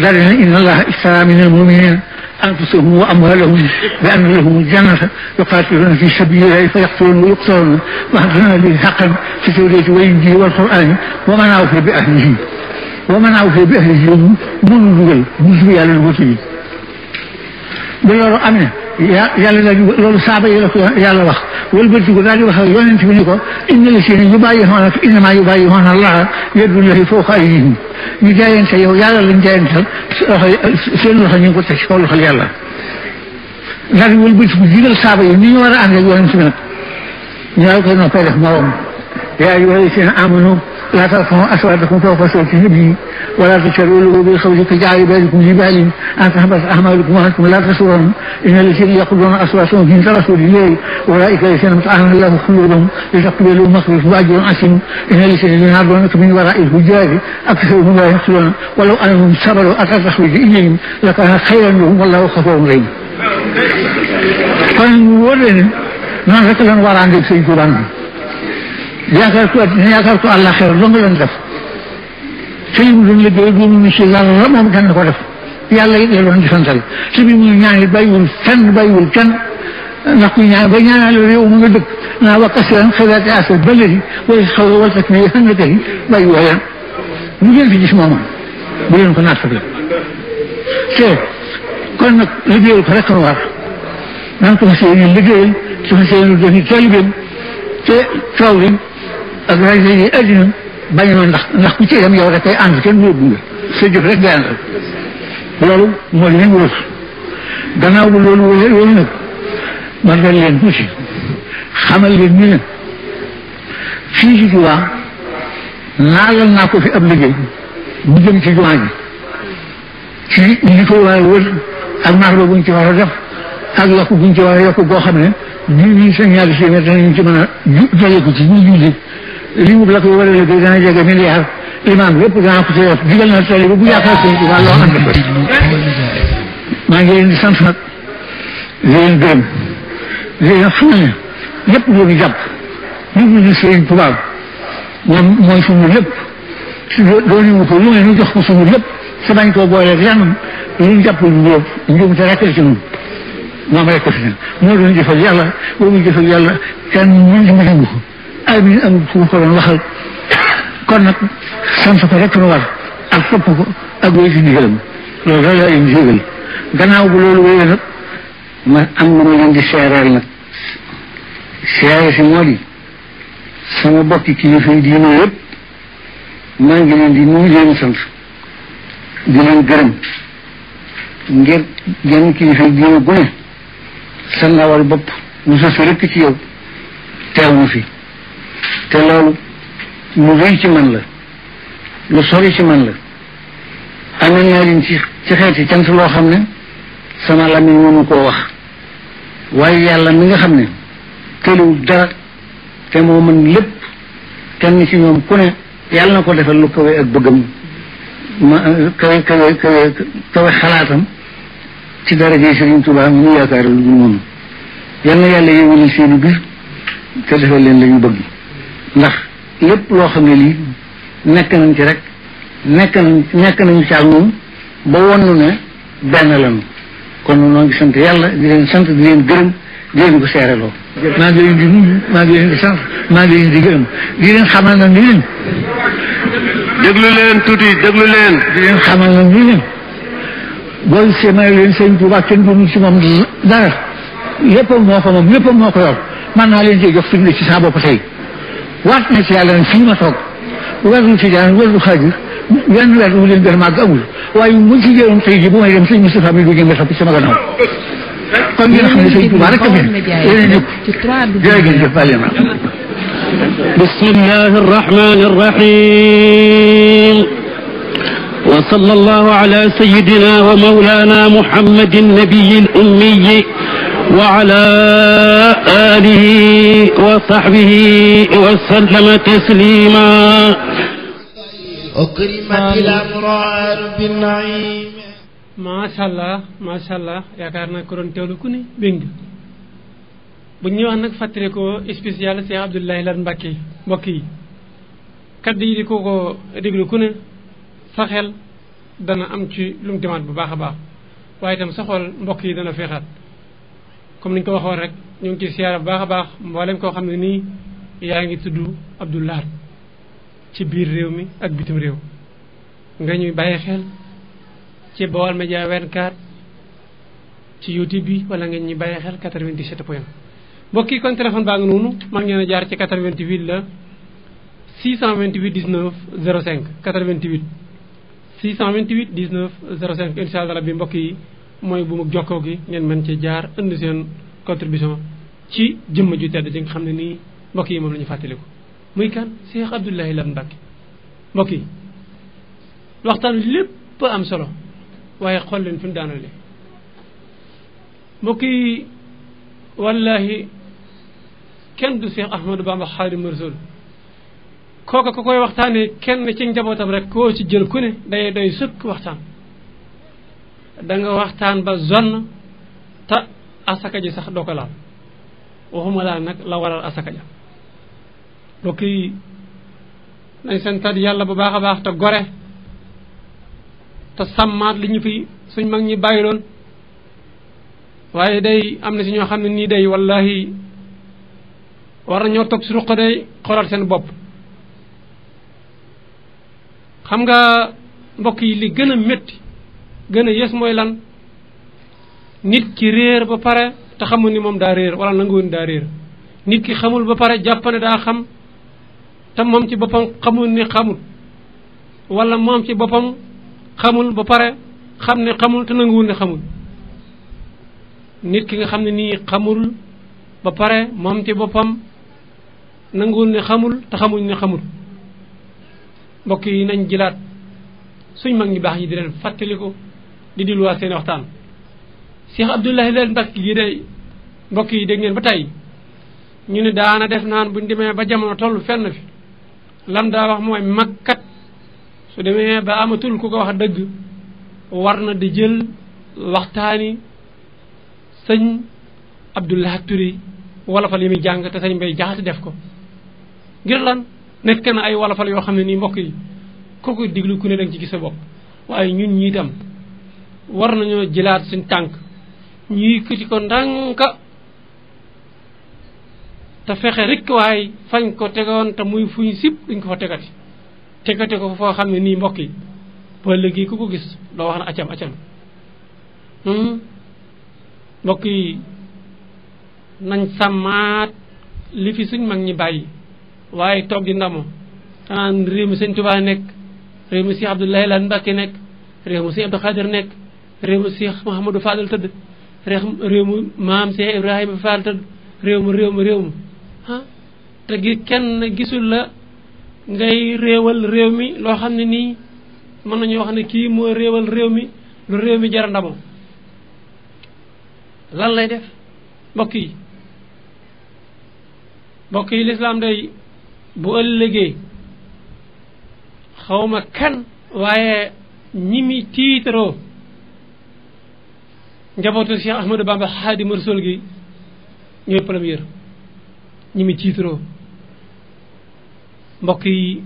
C: daal dina inna allaha ishtara min al-mu'minina أنفسهم وأموالهم بأن لهم الجنة يقاتلون في سبيل الله فيقتلون ويقتلون وأعطنا به حقا في التوراة والإنجيل والقرآن ومن أوفى بأهله من نزل على الوثي بلورو أمين yàlla loolu saaba yi la ko yàlla wax wëlbatiku daal di wax ak yonent bi ni ko inna llazina yubayyi'unaka innamaa yubayyi'una Allaha yadullahi fawqa aydihim ñu jaayante yow yàlla lañ jaayantal seen loxo ñu ngi ko teg ci kaw loxol yàlla daal di wëlbatiku digal saaba yi ni ñu war a ànd ak yonent bi nag ñu daal koy noppee def morom yaa ayyuha llazina amanu لا ترفعوا أصواتكم فوق صوت النبي ولا تشروا له بالقول كجعل بالكم جبال أن تحبط أعمالكم وأنتم لا تشعرون إن الذين يقولون أصواتهم عند رسول الله أولئك الذين امتحن الله قلوبهم لتقبلوا مغفرة وأجر عظيم إن الذين ينادونك من وراء الحجاب أكثرهم لا يعقلون ولو أنهم صبروا حتى تخرج إليهم لكان خيرا لهم والله غفور رحيم. kon ñu wóor leen noonu rek lañ war a ànd ak Sëñ Tuubaa yaakaar ko àddina yaakaar ko àllaaxira dong leen def sëñ bi duñ liggéey duñu si lan la moom kenn ko def yàlla it la doon di santal si bi muy ñaan it bàyyiwul kenn ndax ku ñaan ba ñaanal réew mu nga dëkk naa wa kasiran xayraati asal baladi way xaw wal tak ne xam nga tey bàyyi wooyeen lu ngeen fi gis moom bu leen ko nattale te kon nag liggéeyal ko rek war nan ko fas yéene liggéeyal su fas yéene doon taalibeem te coow li ak rajo yi addina bañ na ndax ku ci dem yow rek ay ànd kenn yóbbu nga sa jëf rek ngay àndal loolu moo leen wóor gannaaw bu loolu nag man dañ leen tuuti xamal leen ni leen fii ci Tuubaa naalal naa ko fi ab liggéey bu jëm ci jumaa ji ci li ko war a wër ak naar ba buñ ci war a def ak yokk buñ ci war a yokk boo xam ne ñi seen ñaari téeméer danañ ci mën a jëlee ko ci ñu julli li mu la koy war a liggéey dana jege milliard imaam yëpp danaa ko ci def digal na tali bu yaakaar Sëñ Tuubaa loo am def maa ngi leen di sant nag di leen gërëm di leen xam ne lépp lu ñu jàpp ñu di Sëñ Tuubaa moom mooy suñu lépp doon ñu ko lu ne ñu jox ko suñu lépp sa bañ koo booleeg yanam lu ñu jàpp lu njuum te rek la ci ñun moom rek ko fi ne moo doon jëfal yàlla boobu jëfal yàlla kenn mën ma nangu ko ay mi amul fu ko doon waxal kon nag sant ko rek nu war ak topp ko ak wéy si ndigalam loolu daal laa leen jégal gannaaw bu loolu wéyee nag ma am na ma leen di seereel nag seere si moo di sama bokki kilifa yi diine yëpp maa ngi leen di nuyu leen sant di leen gërëm ngir genn kilifa yi diine gu ne sa ndawal bopp mu sos rek ci yow teew mu fi te loolu lu rëy ci man la lu sori ci man la am na ñaariñ ci xeeti cant loo xam ne sama lamiñ mënu koo wax waaye yàlla mi nga xam ne tëliwul dara te moo mën lépp kenn ci ñoom ku ne yàlla na ko defal lu kawe ak bëggam ma kawe xalaatam ci daraja Sëriñ Tuubaa mu ñu yaakaar lu moom yal na yàlla yëngal seeni biir te defal leen la ñu bëgg ndax lépp loo xam ne lii nekk nañ ci rek nekk nañ ci ak moom ba wonnu ne benn lañu kon noo ngi sant yàlla di leen sant di leen gërëm di leen ko seereloo maa ngi leen di nuyu maa ngi leen di sant maa ngi leen di gërëm di leen xamal nag ni leen
E: déglu leen tuuti déglu leen
C: di leen xamal nag ni leen booy semé leen Sëñ Tuubaa kenn doonu ci moom dara léppam moo ko moom léppam moo ko yor man naa leen cee jox firnde ci saa bopp tey waat na ci yàlla ne fii ma toog weeru tijaan weeru xaadir wenn weer wu leen gën a màgg amul waaye mu ci jëloon tey ji bu may dem sëñ Moustapha mi du jënga topp sama gannaaw kon ngeen xam ne Sëñ Tuubaa rek a fi yéen ñëpp jërëjëf bàyyi ma
A: bismillahi arrahmani arrahim وصلى الله على سيدنا ومولانا محمد النبي الأمي وعلى آله وصحبه وسلم تسليما
B: أكرمت الأبرار بالنعيم
A: ما شاء الله yaakaarna ko doon teewlu ku ne beng bu ñu wax nag fàttali ko spécial Cheikh Abdoulaye Lat Mbacké mbokk yi kaddu yi di ko déglu ku ne sa xel dana am ci lu mu demaat bu baax a baax waaye itam sa xol mbokk yi dana feexaat comme ni ñu ko waxoon rek ñu ngi ci siyaara bu baax a baax mboolem koo xam ne nii yaa ngi tudd Abdou Lahad ci biir réew mi ak bitim réew nga ñuy bàyyi xel ci Baol Média 24 ci YouTube bi wala nga ñuy bàyyi xel 97 point mbokk yi kon téléphone baa ngi noonu man ngeen a jaar ci 88 la 628 19 05 88 628 19 05 incha allah rabbi mbokk yi mooy bu mu jokkoo gi ngeen mën ci jaar indi seen contribution ci jëmm ju tedd ji nga xam ne nii mbokk yi moom la ñu fàttaliku muy kan Cheikh Abdoulaye Lahad Mbacké mbokk yi waxtaan wi lépp am solo waaye xool leen fi mu daanale mbokk yi wallahi kenn du Cheikh Ahmadou Bamba Xaadimu Rasuul kooka ko koy waxtaanee kenn ci njabootam rek koo ci jël ku ne day doy sëkk waxtaan da nga waxtaan ba zonn te asaka ji sax doo ko laal waxuma laa nag la waral asaka ja mbokk yi nañ santaat yàlla bu baax a baax te gore te sàmmaat li ñu fi suñ mag ñi bàyyiloon waaye day am na si ñoo xam ne nii day wallahi war nañoo toog si ruq day xoolal seen bopp xam nga mbokk yi li gën a métti gën a yes mooy lan nit ki réer ba pare te xamul ni moom daa réer wala nanguwul daa réer nit ki xamul ba pare jàpp ne daa xam te moom ci boppam xamul ni xamul wala moom ci boppam xamul ba pare xam ne xamul te nanguwul ne xamul nit ki nga xam ne nii xamul ba pare moom ci boppam nanguwul ne xamul te xamul ne xamul mbokk yi nañ jëlaat suñ mag ñi baax ñi di leen fàttaliku di dilluwaat seen waxtaan Cheikh Abdoulaye Lahad Mbacké yi day mbokk yi dégg ngeen ba tey ñu ne daana def naan buñ demee ba jamono toll fenn fi lam daa wax mooy makkat su demee ba amatul ku ko wax dëgg war na di jël waxtaani sëñ Abdou Lahad Touré wolofal yi muy jàng te sëñ Mbay Jaxate def ko ngir lan nekk na ay wolofal yoo xam ne nii mbokk yi ku ko diglu ku ne danga ci gis sa bopp waaye ñun ñi itam war nañoo jëlaat suñ tànk ñuy këti ko ndànka te fexe rek waaye fañ ko tegoon te muy fuñ sib duñ ko fa tegati ko foo xam ne nii mbokk yi ba léegi ku ko gis doo wax na acam mbokk yi nañ sàmmaat li fi suñ mag ñi bàyyi waaye toog di ndamo tanaan réew mi sëñ Tuubaa nekk réew mi Cheikh Abdoulaye Lahad Mbacké nekk réew mi Cheikh Abdou Khadir nekk réew mi Cheikh Mouhamadou Fadal tëdd réew mi maam Cheikh Ibrahima Fall tëdd réew mi ah te gi kenn gisul la ngay réewal réew mi loo xam ne nii mën nañu wax ne kii moo réewal réew mi lu réew mi jara ndamo lan lay def mbokk yi lislaam day bu ëllëgee xawma kan waaye ñi mi tiitaroo njabootu Cheikh Ahmadou Bamba Xaadimu Rasuul gi ñooy premier ñi mi tiitaroo mbokk yi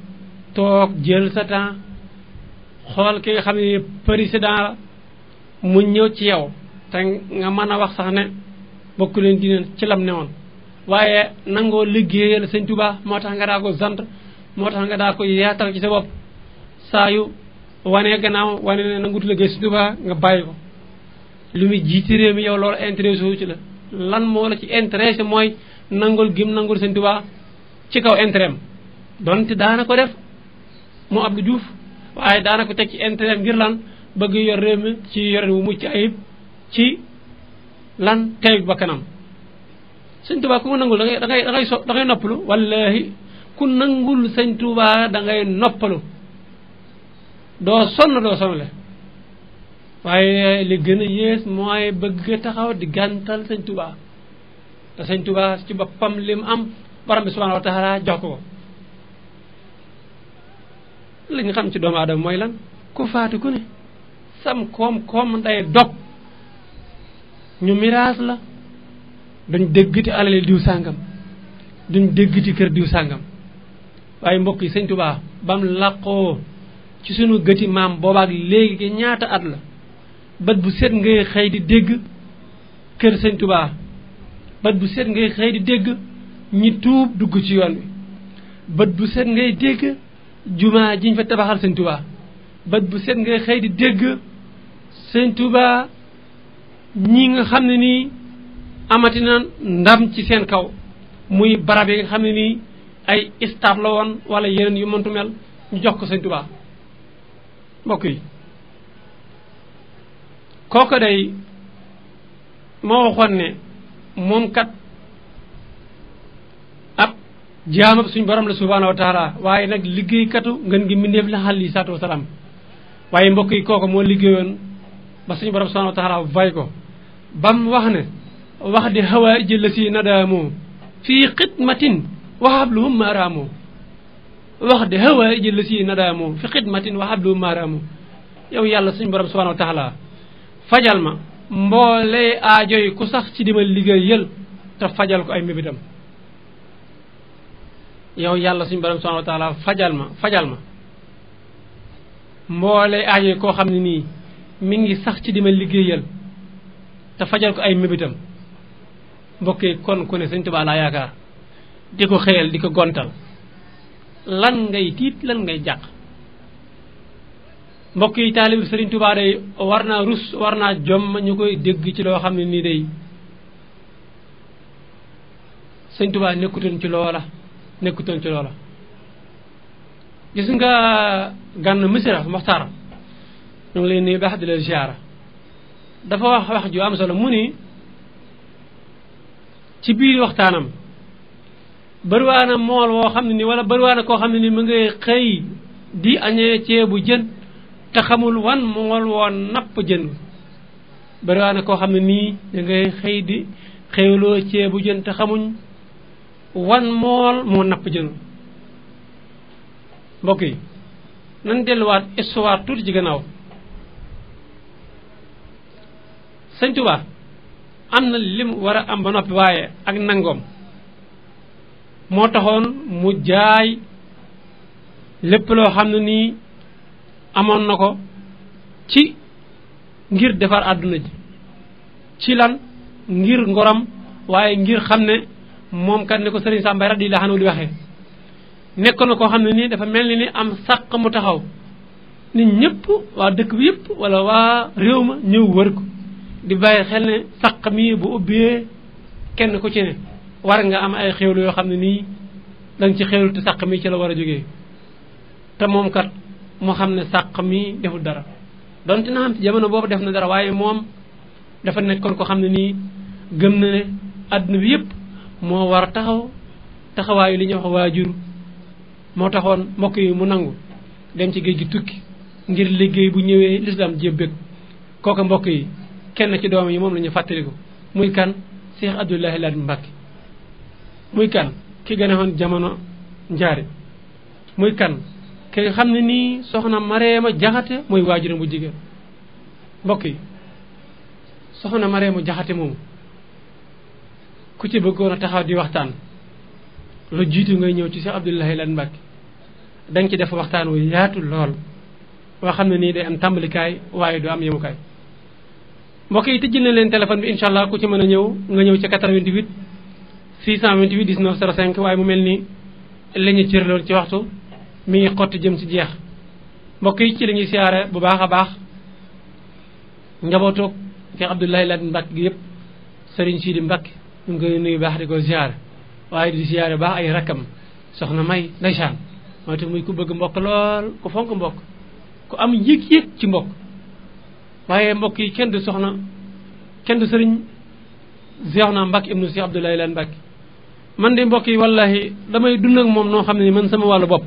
A: toog jël sa temps xool ki nga xam ne président la mu ñëw ci yow te nga mën a wax sax ne bokk leen dina ci lam ne woon waaye nangoo liggéeyal sëñ Tuubaa moo tax nga daa ko sant moo tax nga daa ko yaatal ci sa bopp saa yu wanee gannaaw wane ne nangutu liggéey sëñ Tuubaa nga bàyyi ko lu muy jiiti réew mi yow loolu intéressé wu ci la lan moo la ci intéressé mooy nangul gim nangul sëñ Tuubaa ci kaw intérêt donte daana ko def mu Abdou Diouf waaye daana ko teg ci intérêt ngir lan bëgg yor réew mi ci yoren wu mucc ayib ci lan tey ba kanam sëñ Tuubaa ku mu nangul da ngay noppalu wallahi ku nangul sëñ Tuubaa da ngay noppalu doo sonle waaye li gën a yées mooy bëgg taxaw di gàntal sëñ Tuubaa te sëñ Tuubaa ci boppam lim am borom bi subhanahu wa taala jox ko li nga xam ci doomu aadama mooy lan ku faatu ku ne sam koom day dog ñu miraas la duñ déggati alali diw sàngam duñ déggati kër diw sàngam waaye mbokk yi sëñ Tuubaa bam làqoo ci sunu gëti maam boobaak léegi ñaata at la bët bu set ngay xëy di dégg kër sëñ Touba bët bu set ngay xëy di dégg ñi tuub dugg ci yoon wi bët bu set ngay dégg jumaa jiñ fa tabaxal sëñ Touba bët bu set ngay xëy di dégg sëñ Touba ñi nga xam ne nii amati na ndam ci seen kaw muy barab yi nga xam ne nii ay stade la woon wala yeneen yu mëntu mel ñu jox ko sëñ Touba mbokk yi kooku day moo waxoon ne moom kat ab jaamab suñ borom la subhanahu wa taala waaye nag liggéeykatu ngeen gi mbindeef la alayhi salaatu wa salaam waaye mbokk yi kooku moo liggéeyoon ba suñu borom subhanahu wa taala fay ko bam wax ne wax di hawaïji la si nadaamoo fii xidmatin wahabluhum maaraamoo wax di hawaïji la si nadaamoo fi xidmatin wahabluhum maaraamoo yow yàlla suñu borom subhanahu wa taala fajal ma mboole aajo yi ku sax ci dima liggéeyal te fajal ko ay mébitam yow yàlla suñu borom subhanahu wa taala fajal ma mboole aajo yi koo xam ne nii mi ngi sax ci dima liggéeyal te fajal ko ay mébitam mbokk yi kon ku ne sëñ Tuubaa laa yaakaar di ko xëyal di ko gontal lan ngay tiit lan ngay jàq mbokk yi taalibu Sëriñ Tuubaa day war naa rus war naa jomm ñu koy dégg ci loo xam ne nii day Sëriñ Tuubaa nekkutoon ci loola gis nga gànn misira Moxtaar ñu ngi leen nuyu baax di la ziyaara dafa wax ju am solo mu ni ci biir waxtaanam bëriwaana mool woo xam ne ni wala bëriwaana koo xam ne ni mu ngay xëy di añee ceebu jën te xamul wan mool woon napp jën bëriwaana koo xam ne nii da ngay xëy di xëyloo ceebu jën te xamuñ wan mool moo napp jën mbokk yi nan delluwaat histoire tuuti ci gannaaw sëñ Tuubaa am na lim war a am ba noppi waaye ak nangoom moo taxoon mu jaay lépp loo xam ne nii amoon na ko ci ngir defar àdduna ji ci lan ngir ngoram waaye ngir xam ne moom kat ne ko Sëriñ Samba radiyallahu anhu di waxee nekk na koo xam ne nii dafa mel ni am sàq mu taxaw nit ñëpp waa dëkk bi yëpp wala waa réew ma ñëw wër ko di bàyyi xel ne sàq mi bu ubbee kenn ku ci ne war nga am ay xéwlu yoo xam ne nii danga ci xéwlu te sàq mi ci la war a jógee te moom kat moo xam ne sàq mi deful dara donte na xam ci jamono boobu def na dara waaye moom dafa nekkoon ko xam ne nii gëm na ne àdduna bi yëpp moo war a taxawaayu li ñuy wax waajur moo taxoon mbokk yi mu nangu dem ci géej gi tukki ngir liggéey bu ñëwee lislaam jébbéeg kooku mbokk yi kenn ci doom yi moom la ñu fàttaliku muy kan Cheikh Abdoulaye Lahad Mbacké muy kan ki gën a woon jamono njaare muy kan ki nga xam ne nii soxna Mareema Jaxate mooy waajuram bu jigéen mbokk yi soxna Mareema Jaxate moomu ku ci bëggoon a taxaw di waxtaan lu jiitu ngay ñëw ci Cheikh Abdoulaye Lahad Mbacké danga ci def waxtaan wu yaatu lool woo xam ne nii day am tàmbalikaay waaye du am yemukaay mbokk yi tëjjil na leen téléphone bi incha allah ku ci mën a ñëw nga ñëw ci 88 628 19 05 waaye mu mel ni la ñu cërloon ci waxtu mi ngi xotti jëm ci jeex mbokk yi ci la ñuy siyaare bu baax a baax njabootoog Cheikh Abdoulaye Lahad Mbacké gi yëpp Serigne Sidi Mbacké ñu ngi koy nuyu baax di ko siyaare waaye di siyaare baax ay rakkam soxna May ndeysaan mooy tax muy ku bëgg mbokk lool ku fonk mbokk ku am yëg-yëg ci mbokk waaye mbokk yi kenn du sëriñ Seexuna Mbacké ibnu Cheikh Abdoulaye Lahad Mbacké man de mbokk yi wallahi damay dund ak moom noo xam ne ni man sama wàllu bopp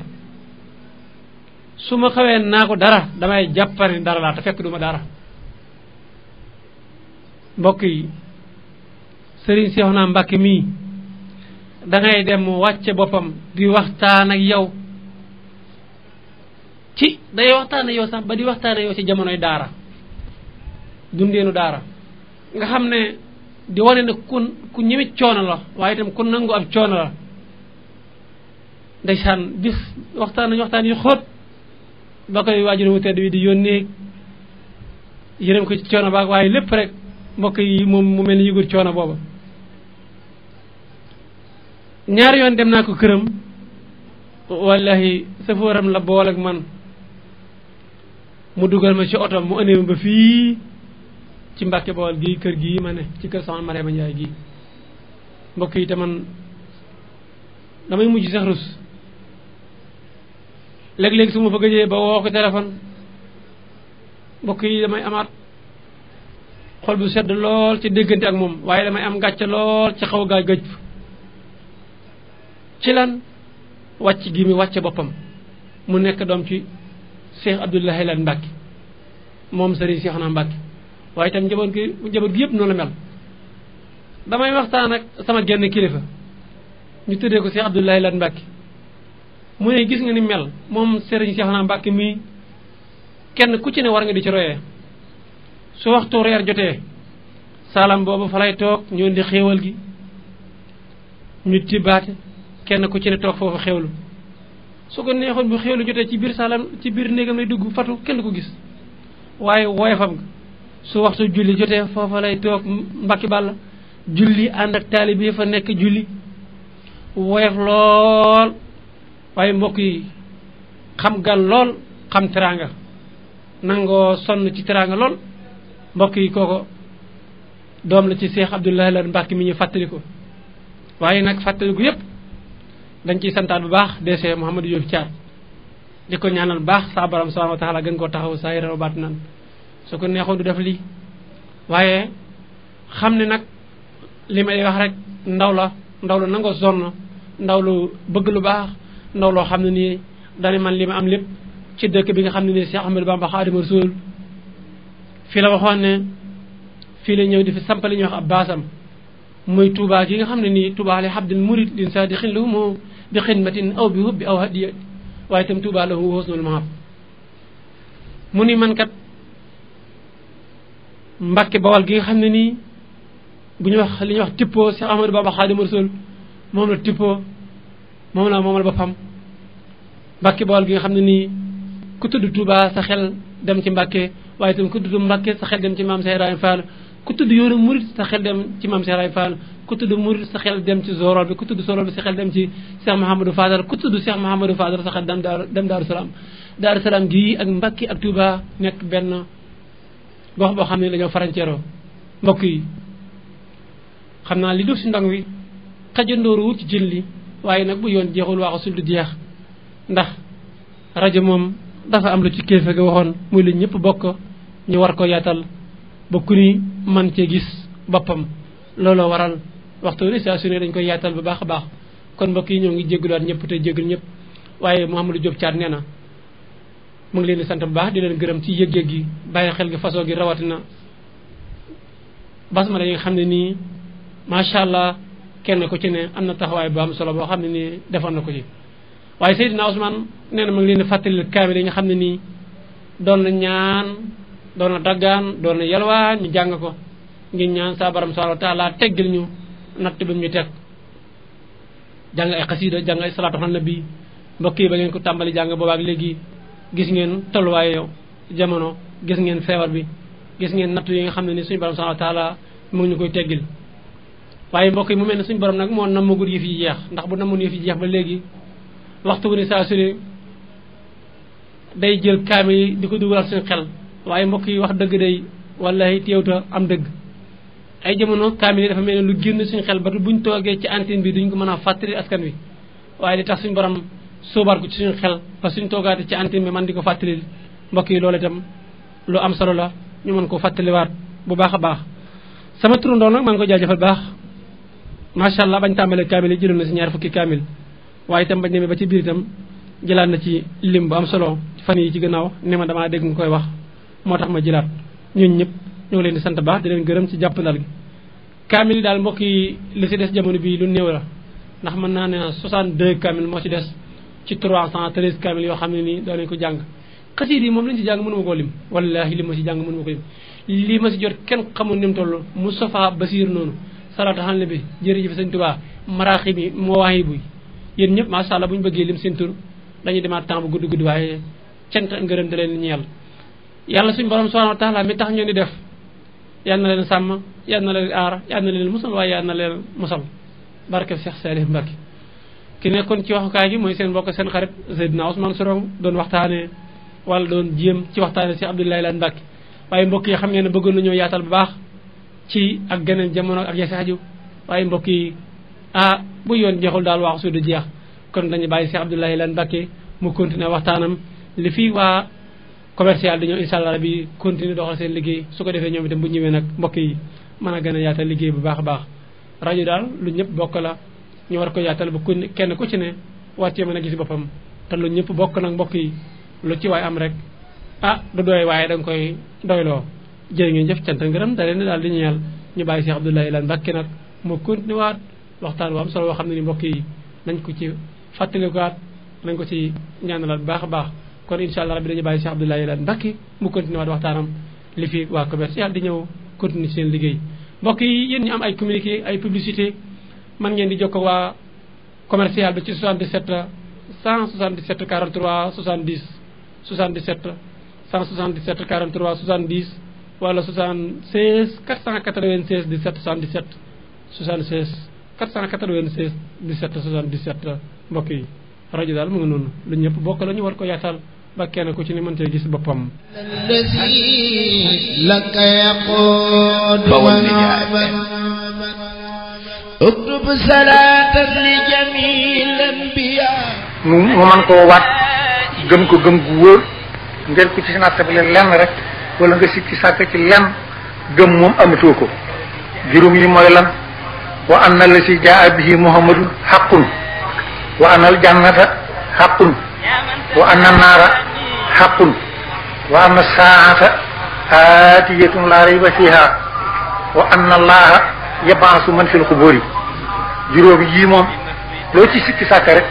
A: su ma xawee naa ko dara damay jàppari dara laa te fekk duma dara mbokk yi sëriñ Seexuna Mbacké mii dangay dem wàcce boppam di waxtaan ak yow ci day waxtaan ak yow sax ba di waxtaan ak yow ci jamonoy daara dundeenu daara nga xam ne di wane ne ku ñeme coono la waaye itam ku nangu ab coono la ndeysaan bis waxtaan nañu waxtaan yu xóot ba koy waajur mu tedd wi di yónnee yërëm ko ci coono baag waaye lépp rek mbokk yi moom mu mel ni yëgul coono booba ñaari yoon dem naa ko këram wallahi safooram la bool ak man mu dugal ma ci oto mu andi ma ba fii ci Mbàkke Bawol gi kër gii ma ne ci kër sama Mariama Njaay gi mbokk yi te man damay mujj sax rus léeg-léeg su ma fa gëjee ba woo ko téléphone mbokk yi damay amaat xol bu sedd lool ci déggante ak moom waaye damay am gàcce lool ci xaw a gaay gëj ci lan wàcc gi mi wàcce boppam mu nekk doom ci Cheikh Abdoulaye Lan Mbàkke moom Serigne Cheikhouna Mbàkke waaye itam njaboot gi yëpp noonu la mel damay waxtaan ak sama genn kilifa ñu tuddee ko Cheikh Abdoulaye Lan Mbàkke mu ne gis nga ni mel moom Serigne Cheikhouna Mbàkke mii kenn ku ci ne war nga di ci royee su waxtu reer jotee salam boobu fa lay toog ñu indi xéewal gi ñu tibaate kenn ku ci ne toog foofu xéewlu su ko neexoon bu xéewlu jotee ci biir salam ci biir néegam lay dugg fatu kenn ko gis waaye woyefam nga su waxtu julli jotee foofa lay toog Mbàkke Bàlla julli ànd ak taalibe yi fa nekk julli woyef lool waaye mbokk yi xam gan lool xam teraanga nangoo sonn ci teraanga lool mbokk yi kooko doom la ci Cheikh Abdoulaye Lan Mbàkke mi ñu fàttali ko waaye nag fàttali ko yépp dañ ciy santaat bu baax DC Mouhamadou Diop Thiat di ko ñaanal baax saa borom subhanahu wa taala gën koo taxaw saa yore baat nan su ko neexoon du def lii waaye xam ne nag li may wax rek ndaw la nangoo sonn ndaw lu bëgg lu baax ndaw loo xam ne nii dane man li ma am lépp ci dëkk bi nga xam ne nii Cheikh Ahmadou Bamba Xaadimu Rasuul fii la waxoon ne fii la ñëw di fi samp li ñuy wax ab baasam muy Touba gi nga xam ne nii Touba li habdil murid din saadiqin lahu moo bi xidmatin aw bi hubbi aw hadiya waaye itam Touba lahu husnul mahab mu ni man kat Mbàkke Bawol gi nga xam ne nii bu ñu wax li ñuy wax tippoo Cheikh Ahmadou Bamba Xaadimu Rasuul moom la tippoo moom la moomal boppam Mbàkke Bawol gi nga xam ne nii ku tudd Touba sa xel dem ci Mbàkke waaye itam ku tudd Mbàkke sa xel dem ci maam Cheikh Ibrahima Fall ku tudd yoonu murid sa xel dem ci maam Cheikh Ibrahima Fall ku tudd murid sa xel dem ci Zorol bi ku tudd Zorol bi sa xel dem ci Cheikh Mouhamadou Fadal ku tudd Cheikh Mouhamadou Fadal sa xel dem Daaru Salaam Daaru Salaam gii ak Mbàkke ak Touba nekk benn gox boo xam ne dañoo farañceeroo mbokk yi xam naa li duf si ndong wi xajandooru wut ci jën li waaye nag bu yoon jeexul waaxu sul du jeex ndax rajo moom dafa am lu ci kilifa ga waxoon muy lu ñëpp bokk ñu war ko yaatal ba ku ni man cee gis boppam looloo waral waxtu ni saa su ne dañ koy yaatal bu baax a baax kon mbokk yi ñoo ngi jéggulaat ñëpp te jéggul ñëpp waaye Mouhamadou Diop Thiat nee na mu ngi leen di sant bu baax di leen gërëm ci yëg-yëg gi bàyyi xel gi façon gi rawatina basmala yi nga xam ne nii macha allah kenn ku ci ne am na taxawaay bu am solo boo xam ne nii defoon na ko ci waaye Seydina Ousmane nee na mu ngi leen di fàttali kaamil yi nga xam ne nii doon na ñaan doon na daggaan doon na yalwaan ñu jàng ko ngir ñaan saa borom subhanahu wa taala teggil ñu natt bi ñu teg jàng ay xasida jàng ay salaatu ala nabi mbokk yi ba ngeen ko tàmbali jàng boobaak léegi gis ngeen tolluwaaye jamono gis ngeen feebar bi gis ngeen nattu yi nga xam ne ni suñu borom subhanahu wa taala mu ngi ñu koy teggil waaye mbokk yi mu mel ne suñu borom nag moo namagul yëf yi jeex ndax bu namoon yëf yi jeex ba léegi waxtu bu ne saa su ne day jël kaamil yi di ko dugalal suñu xel waaye mbokk yi wax dëgg day wallahi teewta am dëgg ay jamono kaamil yi dafa mel ne lu génn suñu xel ba buñ toogee ci antenne bi duñ ko mën a fàttali askan wi waaye di tax suñu borom sóobaat ko ci suñu xel parce que suñu toogaatee ci antenne bi man di ko fàttali mbokk yi loolu itam lu am solo la ñu mën ko fàttaliwaat bu baax a baax sama turandoo nag maa ngi ko jaajëfal baax macha allah bañ tàmbalee kaamil yi jëloon na si 2 fukki kaamil waaye itam bañ demee ba ci biir itam jëlaat na ci lim bu am solo fan yi ci gannaaw ne ma damaa dégg nga koy wax moo tax ma jëlaat ñun ñëpp ñoo ngi leen di sant baax di leen gërëm ci jàppandal gi kaamil yi daal mbokk yi li si des jamono bii lu néew la ndax mën naa ne 62 kaamil moo ci des ci 313 kaamil yoo xam ne nii doo nañu ko jàng xasiid yi moom lañu ci jàng mënu ma koo lim wallahi li ma si jàng mënu ma ko lim li ma si jot kenn xamul ni mu toll Moustapha Basir noonu salaatu ala nabi jërëjëf sëñ Tuubaa maraaxi bi moo waayi buy yéen ñëpp macha allah bu ñu bëggee lim seen tur dañuy demaat temps bu gudd waaye cant ak ngërëm da leen ñeel yàlla suñu borom subhanahu wa taala mi tax ñu di def yal na leen sàmm yal na leen aar yal na leen musal waaye yal na leen musal barke Cheikh Salih Mbacké ki nekkoon ci waxukaay gi mooy seen mbokk seen xarit Seydina Ousmane Sorong doon waxtaanee wala doon jéem ci waxtaanee si Abdoulaye Lan Mbacké waaye mbokk yi xam ngeen ne bëggoon nañoo yaatal bu baax ci ak geneen jamono ak yasi aju waaye mbokk yi bu yoon jeexul daal wax su du jeex kon dañu bàyyi Cheikh Abdoulaye Lan Mbacké mu continuer waxtaanam li fii waa commercial dañoo incha allah bi continuer doxal seen liggéey su ko defee ñoom itam bu ñëwee nag mbokk yi mën a gën a yaatal liggéey bu baax a baax rajo daal lu ñëpp bokk la ñu war ko yaatal ba kenn ku ci ne wàccee mën a gis boppam te lu ñëpp bokk nag mbokk yi lu ci waay am rek du doy waaye da nga koy doyloo jërë ngeen jëf cant ngërëm da leen daal di ñeel ñu bàyyi Cheikh Abdoulaye Lan Mbacké nag mu continuer waat waxtaan bu am solo boo xam ne ni mbokk yi nañ ko ci fàttalikuwaat nañ ko ci ñaanalaat bu baax a baax kon incha allah rabbi dañu bàyyi Cheikh Abdoulaye Lan Mbacké mu continuer waat waxtaanam li fi waa commercial di ñëw continuer seen liggéey mbokk yi yéen ñu am ay communiqué ay publicité man ngeen di jokkoo waa commercial bi ci 77 177 43 70 77 177 43 70 wala 76 496 17 77 76 496 17 77 mbokk yi rajo daal mu ngi noonu lu ñëpp bokk la ñu war ko yaatal ba kenn ku ci ne mën cee gis boppam.
B: اكتب صلاة لجميع الأنبياء
C: mu man koo waat gëm ko gëm gu wóor ngeen ko ci nattable lenn rek wala nga sikki sàkk ci lenn gëm moom amatoo ko juróom yi mooy lan wa anna la si jaa bihi muhammadun haqqun wa anna al jannata haqqun wa anna naara haqqun wa anna saa'ata aatiyatun laa rayba fiha wa anna allaha yab'asu man fil quburi juróom yi moom loo ci sikki sàkk rek